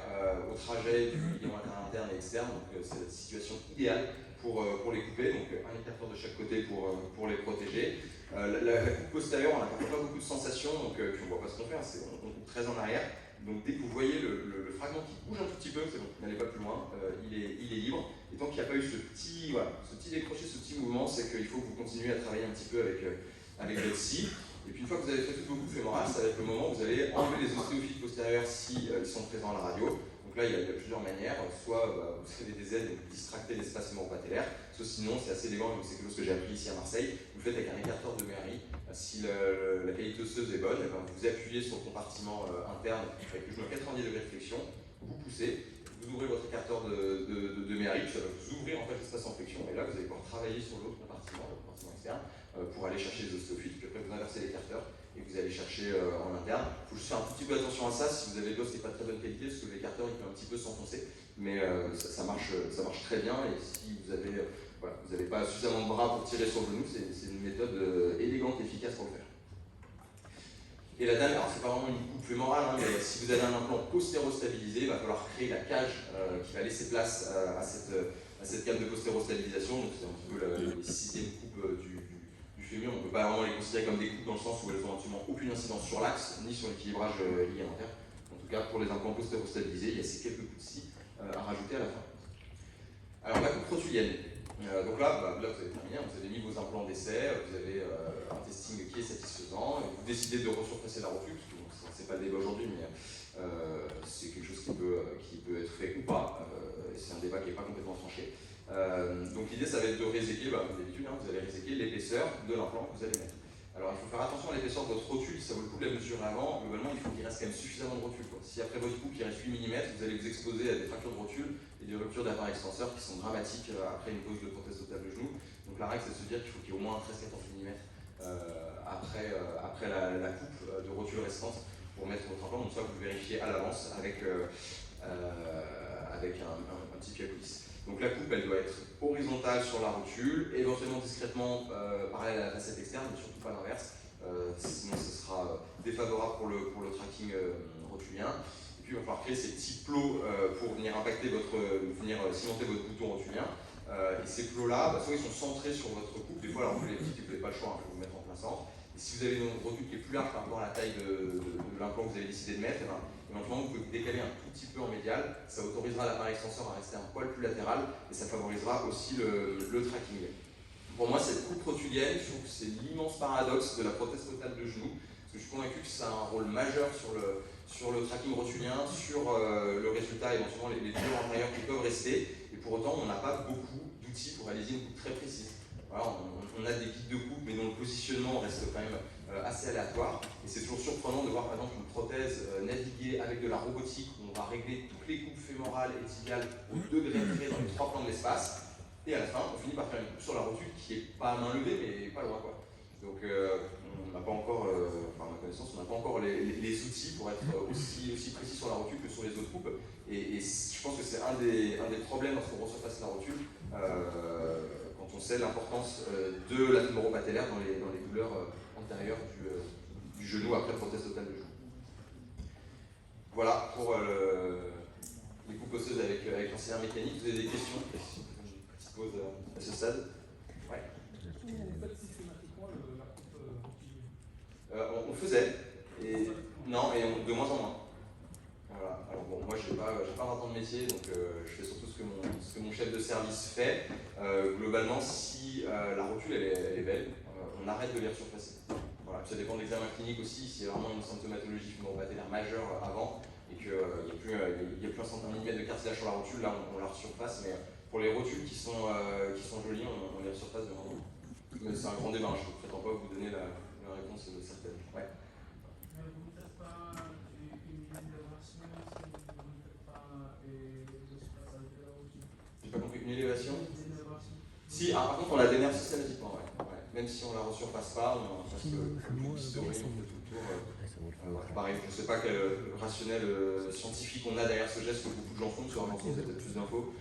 au trajet du ligament interne et externe, donc c'est la situation idéale pour les couper, donc un écarteur de chaque côté pour les protéger. La coupe postérieure, on n'a pas beaucoup de sensations, donc puis on ne voit pas ce qu'on fait, hein, on coupe très en arrière. Donc dès que vous voyez le fragment qui bouge un tout petit peu, c'est bon, n'allez pas plus loin, il est libre. Et tant qu'il n'y a pas eu ce petit décroché, ce petit mouvement, c'est qu'il faut que vous continuez à travailler un petit peu avec votre scie. Et puis une fois que vous avez fait toutes vos coupes fémorales, ça va être le moment où vous allez enlever les ostéophytes postérieurs si ils sont présents à la radio. Donc là, il y a plusieurs manières. Soit vous avez des aides, donc vous distractez l'espace hémoro-patellaire, soit sinon, c'est assez élégant, c'est quelque chose que j'ai appris ici à Marseille, vous le faites avec un écarteur de Méry. Si la qualité osseuse est bonne, vous appuyez sur le compartiment interne avec le genou à 90 degrés de flexion, vous poussez, vous ouvrez votre écarteur de Méry, ça va vous ouvrir en fait l'espace en flexion, et là vous allez pouvoir travailler sur l'autre compartiment, le compartiment externe, pour aller chercher les ostéophytes, puis après vous inversez l'écarteur et vous allez chercher en interne. Il faut juste faire un tout petit peu attention à ça, si vous avez de l'os qui n'est pas de très bonne qualité, parce que l'écarteur il peut un petit peu s'enfoncer, mais ça marche très bien, et si vous avez voilà, vous n'avez pas suffisamment de bras pour tirer sur le genou, c'est une méthode élégante et efficace pour le faire. Et la dernière, c'est pas vraiment une coupe fémorale, hein, mais si vous avez un implant postéro-stabilisé, il va falloir créer la cage qui va laisser place à cette gamme de postéro-stabilisation. Donc c'est un petit peu les sixièmes coupes du fémur. On ne peut pas vraiment les considérer comme des coupes dans le sens où elles n'ont absolument aucune incidence sur l'axe, ni sur l'équilibrage ligamentaire. En tout cas, pour les implants postéro-stabilisés, il y a ces quelques coups de scie à rajouter à la fin. Alors la coupe rotulienne. Donc là, vous avez terminé, vous avez mis vos implants d'essai, vous avez un testing qui est satisfaisant, et vous décidez de resurfacer la rotule, parce que c'est pas le débat aujourd'hui, mais c'est quelque chose qui peut être fait ou pas, et c'est un débat qui n'est pas complètement tranché. Donc l'idée, ça va être de réséquer, comme d'habitude, hein, vous allez réséquer l'épaisseur de l'implant que vous allez mettre. Alors il faut faire attention à l'épaisseur de votre rotule, si ça vaut le coup de la mesurer avant, globalement il faut qu'il reste quand même suffisamment de rotule. Si après votre coupe il reste 8 mm, vous allez vous exposer à des fractures de rotule et des ruptures d'appareil extenseur qui sont dramatiques après une pose de prothèse totale de genou. Donc la règle c'est de se dire qu'il faut qu'il y ait au moins 13-14 mm après la coupe de rotule restante pour mettre votre implant, donc ça vous vérifiez à l'avance avec un petit pied à coulisse. Donc la coupe, elle doit être horizontale sur la rotule, éventuellement discrètement parallèle à la facette externe, mais surtout pas l'inverse, sinon ce sera défavorable pour le tracking rotulien. Et puis il va falloir créer ces petits plots pour venir cimenter votre bouton rotulien. Et ces plots-là, soit ils sont centrés sur votre coupe, des fois la rotule est petite, vous n'avez pas le choix, il faut vous mettre en plein centre. Et si vous avez une rotule qui est plus large par rapport à la taille de l'implant que vous avez décidé de mettre, éventuellement, vous pouvez décaler un tout petit peu en médial, ça autorisera l'appareil extenseur à rester un poil plus latéral et ça favorisera aussi le tracking. Pour moi, cette coupe rotulienne, je trouve que c'est l'immense paradoxe de la prothèse totale de genou, parce que je suis convaincu que ça a un rôle majeur sur le tracking rotulien, sur le résultat, éventuellement les douleurs antérieures qui peuvent rester, et pour autant, on n'a pas beaucoup d'outils pour réaliser une coupe très précise. Voilà, on a des guides de coupe, mais dont le positionnement reste quand même assez aléatoire. Et c'est toujours surprenant de voir par exemple une prothèse naviguer avec de la robotique où on va régler toutes les coupes fémorales et tibiales au degré près dans les 3 plans de l'espace. Et à la fin, on finit par faire une coupe sur la rotule qui n'est pas à main levée, mais pas loin, quoi. Donc on n'a pas encore, par ma connaissance, on n'a pas encore les outils pour être aussi précis sur la rotule que sur les autres coupes. Et je pense que c'est un des problèmes lorsqu'on resurface la rotule. Quand on sait l'importance de la fémoro-patellaire dans les douleurs antérieures du genou après prothèse totale de genou. Voilà pour les coupes osseuses avec l'ancienne mécanique. Vous avez des questions? Une petite pause à ce stade. Ouais. Vous faites systématiquement la coupe on faisait, et non, et de moins en moins. Voilà. Alors bon, moi j'ai pas un temps de métier, donc je fais surtout ce que mon chef de service fait. Globalement, si la rotule elle est belle, on arrête de les resurfacer. Voilà. Ça dépend de l'examen clinique aussi, s'il y a vraiment une symptomatologie fémoro-patellaire majeure avant et qu'il n'y a plus un centimètre de cartilage sur la rotule, là on la resurface, mais pour les rotules qui sont jolies, on les resurface de moment. Mais c'est un grand débat, je ne prétends pas vous donner la réponse certaine. Ouais. Vous ne faites pas une élévation si vous ne faites pas resurfaçage de la rotule? J'ai pas compris, une élévation? Si, par contre on la dénerve systématiquement, ouais. Même si on la resurface pas, on fasse le historique, on fait tout le tour. Pareil, je ne sais pas quel rationnel scientifique on a derrière ce geste que beaucoup de gens font, sur vous avez peut-être plus d'infos,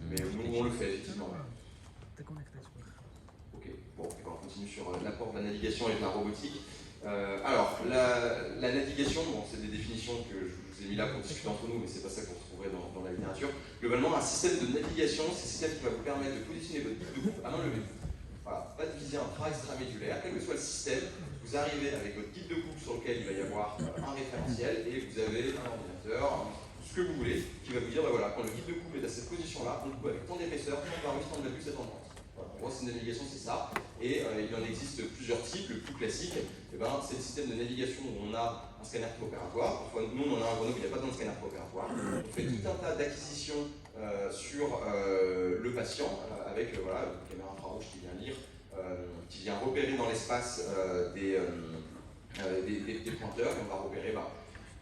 mais nous on le fait effectivement. Ok, bon, on continue sur l'apport de la navigation et de la robotique. Alors, la navigation, bon, c'est des définitions que je vous vous ai mis là pour discuter entre nous, mais c'est pas ça que vous retrouverez dans la littérature. Globalement, un système de navigation, c'est un système qui va vous permettre de positionner votre guide de coupe à main levée. Voilà, pas de viser un bras extramédulaire, quel que soit le système, vous arrivez avec votre guide de coupe sur lequel il va y avoir un référentiel et vous avez un ordinateur, ce que vous voulez, qui va vous dire, bah voilà, quand le guide de coupe est à cette position-là, on coupe avec tant d'épaisseur, tant de varus, tant de valus, et tant de pente. Voilà, en gros, c'est une navigation, c'est ça. Et il en existe plusieurs types. Le plus classique, c'est le système de navigation où on a un scanner préopératoire. Parfois, nous, on en a un Grenoble, il n'y a pas besoin de scanner préopératoire. On fait tout un tas d'acquisitions sur le patient avec voilà, une caméra infrarouge qui vient lire, qui vient repérer dans l'espace des pointeurs. Et on va repérer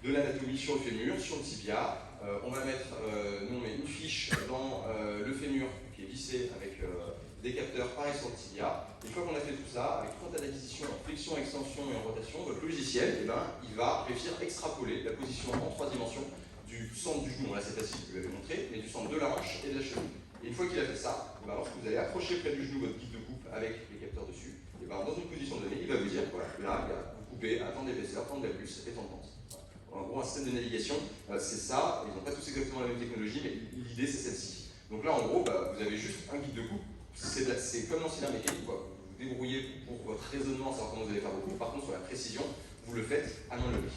de l'anatomie sur le fémur, sur le tibia. On va mettre, nous on met une fiche dans le fémur qui est vissé avec des capteurs pareil sur le tibia. Une fois qu'on a fait tout ça, avec tout un tas d'acquisitions en flexion, extension et en rotation, votre logiciel, il va réussir à extrapoler la position en 3 dimensions du centre du genou, là c'est facile, je vous l'avais montré, mais du centre de la hanche et de la cheville. Et une fois qu'il a fait ça, lorsque vous allez approcher près du genou votre guide de coupe avec les capteurs dessus, et dans une position donnée, il va vous dire, voilà, là, vous coupez à tant d'épaisseur, tant de valus et tant de pente. En gros, un système de navigation, c'est ça. Ils n'ont pas tous exactement la même technologie, mais l'idée, c'est celle-ci. Donc là, en gros, vous avez juste un guide de coupe. C'est comme l'ancienne mécanique, quoi. Vous vous débrouillez pour votre raisonnement, savoir comment vous allez faire vos coupes. Par contre, sur la précision, vous le faites à main levée.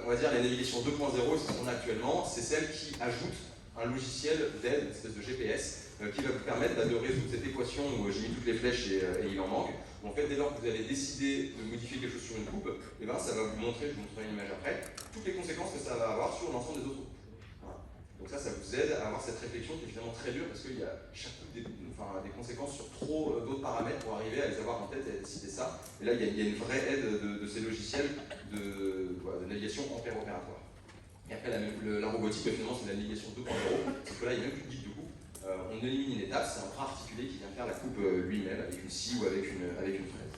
On va dire la navigation 2.0, c'est ce qu'on a actuellement. C'est celle qui ajoute un logiciel d'aide, une espèce de GPS, qui va vous permettre de résoudre cette équation où j'ai mis toutes les flèches et il en manque. En fait, dès lors que vous allez décider de modifier quelque chose sur une coupe, ça va vous montrer, je vous montrerai une image après, toutes les conséquences que ça va avoir sur l'ensemble des autres coupes. Voilà. Donc ça vous aide à avoir cette réflexion qui est finalement très dure parce qu'il y a chaque coupe des conséquences sur trop d'autres paramètres pour arriver à les avoir en tête et à décider ça. Et là, il y a une vraie aide de ces logiciels de navigation opératoire. Et après, la robotique, finalement, c'est la navigation 2.0, parce que là, il n'y a même plus de guide de coupe. On élimine une étape, c'est un bras articulé qui vient faire la coupe lui-même avec une scie ou avec une fraise.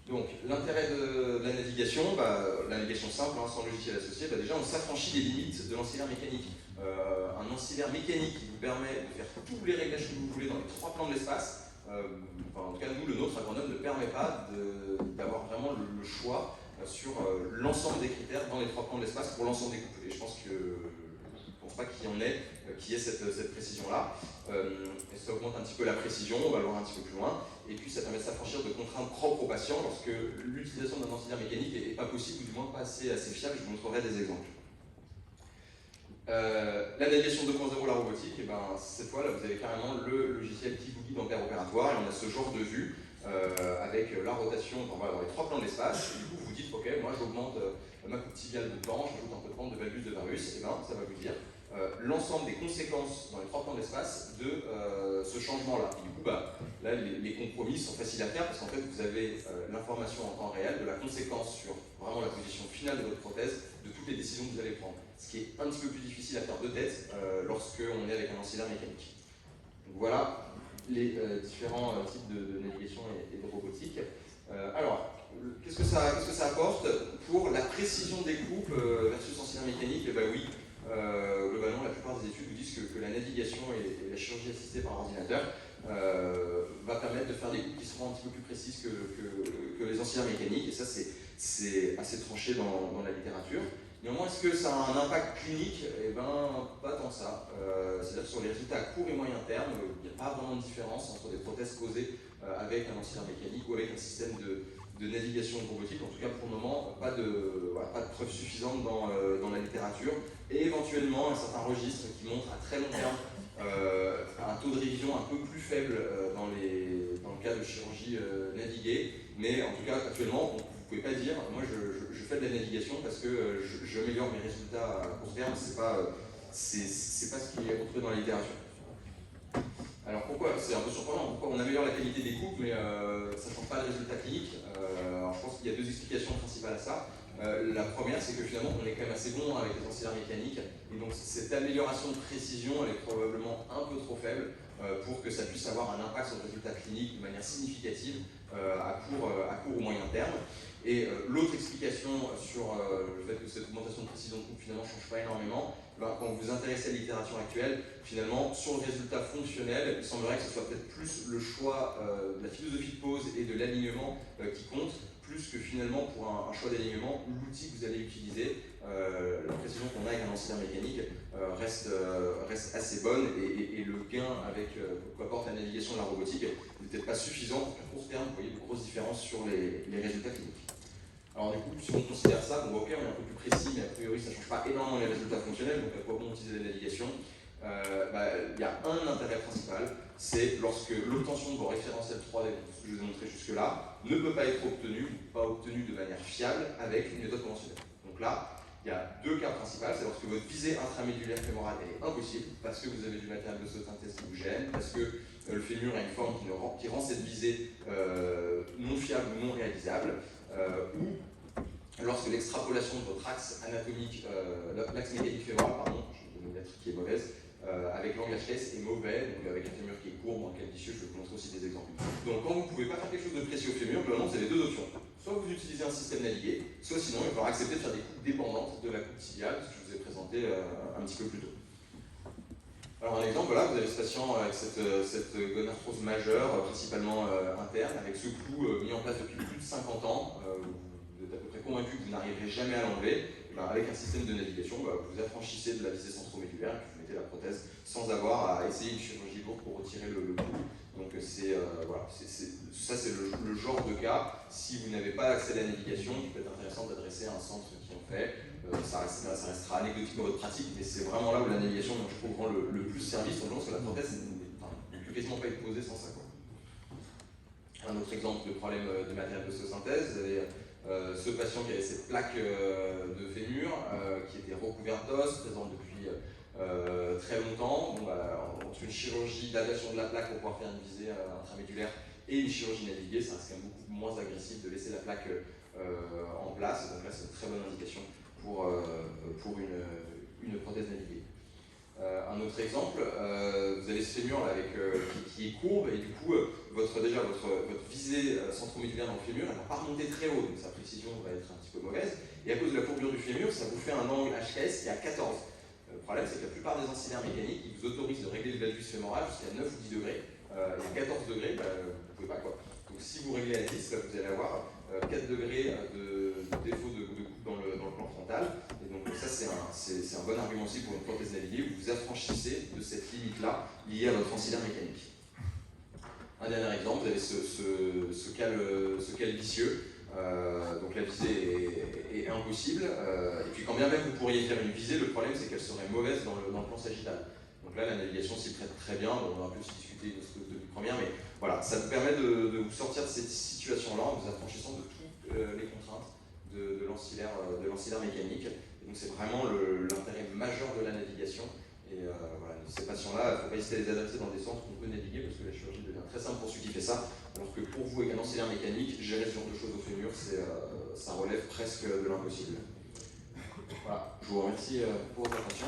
Donc, l'intérêt de la navigation, la navigation simple, sans logiciel associé, déjà on s'affranchit des limites de l'ancillaire mécanique. Un ancillaire mécanique qui vous permet de faire tous les réglages que vous voulez dans les 3 plans de l'espace, en tout cas nous, le nôtre à Grenoble ne permet pas d'avoir vraiment le choix sur l'ensemble des critères dans les 3 plans de l'espace pour l'ensemble des coupes. Et je pense pas qu'il y en ait qui ait cette précision-là. Et ça augmente un petit peu la précision, on va le voir un petit peu plus loin. Et puis ça permet de s'affranchir de contraintes propres aux patients lorsque l'utilisation d'un ancillaire mécanique n'est pas possible ou du moins pas assez fiable. Je vous montrerai des exemples. La navigation 2.0, la robotique, cette fois là vous avez carrément le logiciel qui vous guide en opératoire et on a ce genre de vue avec la rotation dans les 3 plans de l'espace. Du coup vous vous dites ok, moi j'augmente ma coupe tibiale de temps, j'ajoute un peu de pente, de valgus, de varus, et ça va vous dire l'ensemble des conséquences dans les 3 plans d'espace de ce changement-là. Et du coup, là, les compromis sont faciles à faire parce qu'en fait, vous avez l'information en temps réel de la conséquence sur vraiment la position finale de votre prothèse, de toutes les décisions que vous allez prendre. Ce qui est un petit peu plus difficile à faire de tête lorsqu'on est avec un ancillaire mécanique. Donc voilà les différents types de navigation et de robotique. Alors, qu'est-ce que ça apporte pour la précision des coupes versus ancillaire mécanique? Oui. Globalement, la plupart des études vous disent que la navigation et la chirurgie assistée par ordinateur va permettre de faire des coupes qui seront un petit peu plus précises que les ancillaires mécaniques, et ça c'est assez tranché dans la littérature. Néanmoins, est-ce que ça a un impact clinique? Pas tant ça. C'est-à-dire que sur les résultats à court et moyen terme, il n'y a pas vraiment de différence entre des prothèses posées avec un ancillaire mécanique ou avec un système de navigation robotique. En tout cas, pour le moment, pas de preuves suffisantes dans la littérature. Et éventuellement, un certain registre qui montre à très long terme un taux de révision un peu plus faible dans le cas de chirurgie naviguée. Mais en tout cas, actuellement, vous ne pouvez pas dire, moi je fais de la navigation parce que j'améliore mes résultats à court terme. C'est pas ce qui est retrouvé dans la littérature. Alors pourquoi? C'est un peu surprenant, pourquoi on améliore la qualité des coupes mais ça ne change pas le résultat clinique? Alors je pense qu'il y a 2 explications principales à ça. La première, c'est que finalement on est quand même assez bon avec les ancillaires mécaniques et donc cette amélioration de précision elle est probablement un peu trop faible pour que ça puisse avoir un impact sur le résultat clinique de manière significative à court ou moyen terme. Et l'autre explication sur le fait que cette augmentation de précision de coupe finalement ne change pas énormément, quand vous vous intéressez à la littérature actuelle, finalement sur le résultat fonctionnel, il semblerait que ce soit peut-être plus le choix de la philosophie de pose et de l'alignement qui compte, plus que finalement pour un choix d'alignement, l'outil que vous allez utiliser la précision qu'on a avec un ancillaire mécanique reste assez bonne et le gain qu'apporte la navigation de la robotique n'est peut-être pas suffisant pour qu'à court terme, vous voyez de grosses différences sur les résultats cliniques. Alors du coup, si on considère ça, bon, ok, on est un peu plus précis, mais a priori ça ne change pas énormément les résultats fonctionnels, donc à quoi bon utiliser la navigation? Il y a un intérêt principal, c'est lorsque l'obtention de vos référentiels 3D, ce que je vous ai montré jusque-là, ne peut pas être obtenue de manière fiable avec une méthode conventionnelle. Donc là, il y a deux cas principaux, c'est lorsque votre visée intramédulaire fémorale est impossible, parce que vous avez du matériel de synthèse qui vous gêne, parce que le fémur a une forme qui rend cette visée non fiable ou non réalisable, ou lorsque l'extrapolation de votre axe anatomique, l'axe mécanique fémoral, pardon, je vais donner une lettre qui est mauvaise, avec l'angle HS est mauvais, donc avec un fémur qui est court ou un calvicieux, je vais vous montrer aussi des exemples. Donc quand vous ne pouvez pas faire quelque chose de précis au fémur, globalement vous avez deux options. Soit vous utilisez un système navigué, soit sinon il va falloir accepter de faire des coupes dépendantes de la coupe tibiale, ce que je vous ai présenté un petit peu plus tôt. Alors un exemple, voilà, vous avez ce patient avec cette gonarthrose majeure, principalement interne, avec ce clou mis en place depuis plus de 50 ans, vous êtes à peu près convaincu que vous n'arriverez jamais à l'enlever. Avec un système de navigation, vous affranchissez de la visée centromédulaire, puis vous mettez la prothèse sans avoir à essayer une chirurgie lourde pour retirer le clou. Donc voilà, ça c'est le genre de cas, si vous n'avez pas accès à la navigation, il peut être intéressant d'adresser un centre qui en fait. Ça restera anecdotique dans votre pratique, mais c'est vraiment là où la navigation, je trouve, rend le plus service, parce que la prothèse ne peut quasiment pas être posée sans ça. Un autre exemple de problème de matériel d'osteosynthèse, vous avez ce patient qui avait cette plaque de fémur qui était recouverte d'os, présente depuis très longtemps. Entre une chirurgie d'ablation de la plaque pour pouvoir faire une visée intramédulaire et une chirurgie naviguée, ça reste quand même beaucoup moins agressif de laisser la plaque en place. Donc là, c'est une très bonne indication pour une prothèse naviguée. Un autre exemple, vous avez ce fémur là, qui est courbe et du coup votre visée centromédulaire dans le fémur elle ne va pas remonter très haut, donc sa précision va être un petit peu mauvaise. Et à cause de la courbure du fémur, ça vous fait un angle HKS qui est à 14. Le problème c'est que la plupart des ancillaires mécaniques ils vous autorisent de régler le valgus fémoral jusqu'à 9 ou 10 degrés. Et à 14 degrés, vous ne pouvez pas quoi. Donc si vous réglez à 10, vous allez avoir 4 degrés de défaut de coupe dans le plan frontal. Et donc ça c'est un bon argument aussi pour une prothèse naviguée, vous vous affranchissez de cette limite-là liée à votre ancillaire mécanique. Un dernier exemple, vous avez ce cal vicieux. Donc la visée est impossible. Et puis quand bien même vous pourriez faire une visée, le problème c'est qu'elle serait mauvaise dans le plan sagittal. Donc là la navigation s'y prête très bien, on aura pu aussi discuter de cette première, mais voilà, ça vous permet de vous sortir de cette situation-là en vous affranchissant de toutes les contraintes de l'ancillaire mécanique. Et donc c'est vraiment l'intérêt majeur de la navigation. Et voilà, ces patients-là, il ne faut pas hésiter à les adresser dans des centres où on peut naviguer parce que la chirurgie devient très simple pour celui qui fait ça. Alors que pour vous, avec un ancillaire mécanique, gérer ce genre de choses au fémur, ça relève presque de l'impossible. Voilà, je vous remercie pour votre attention.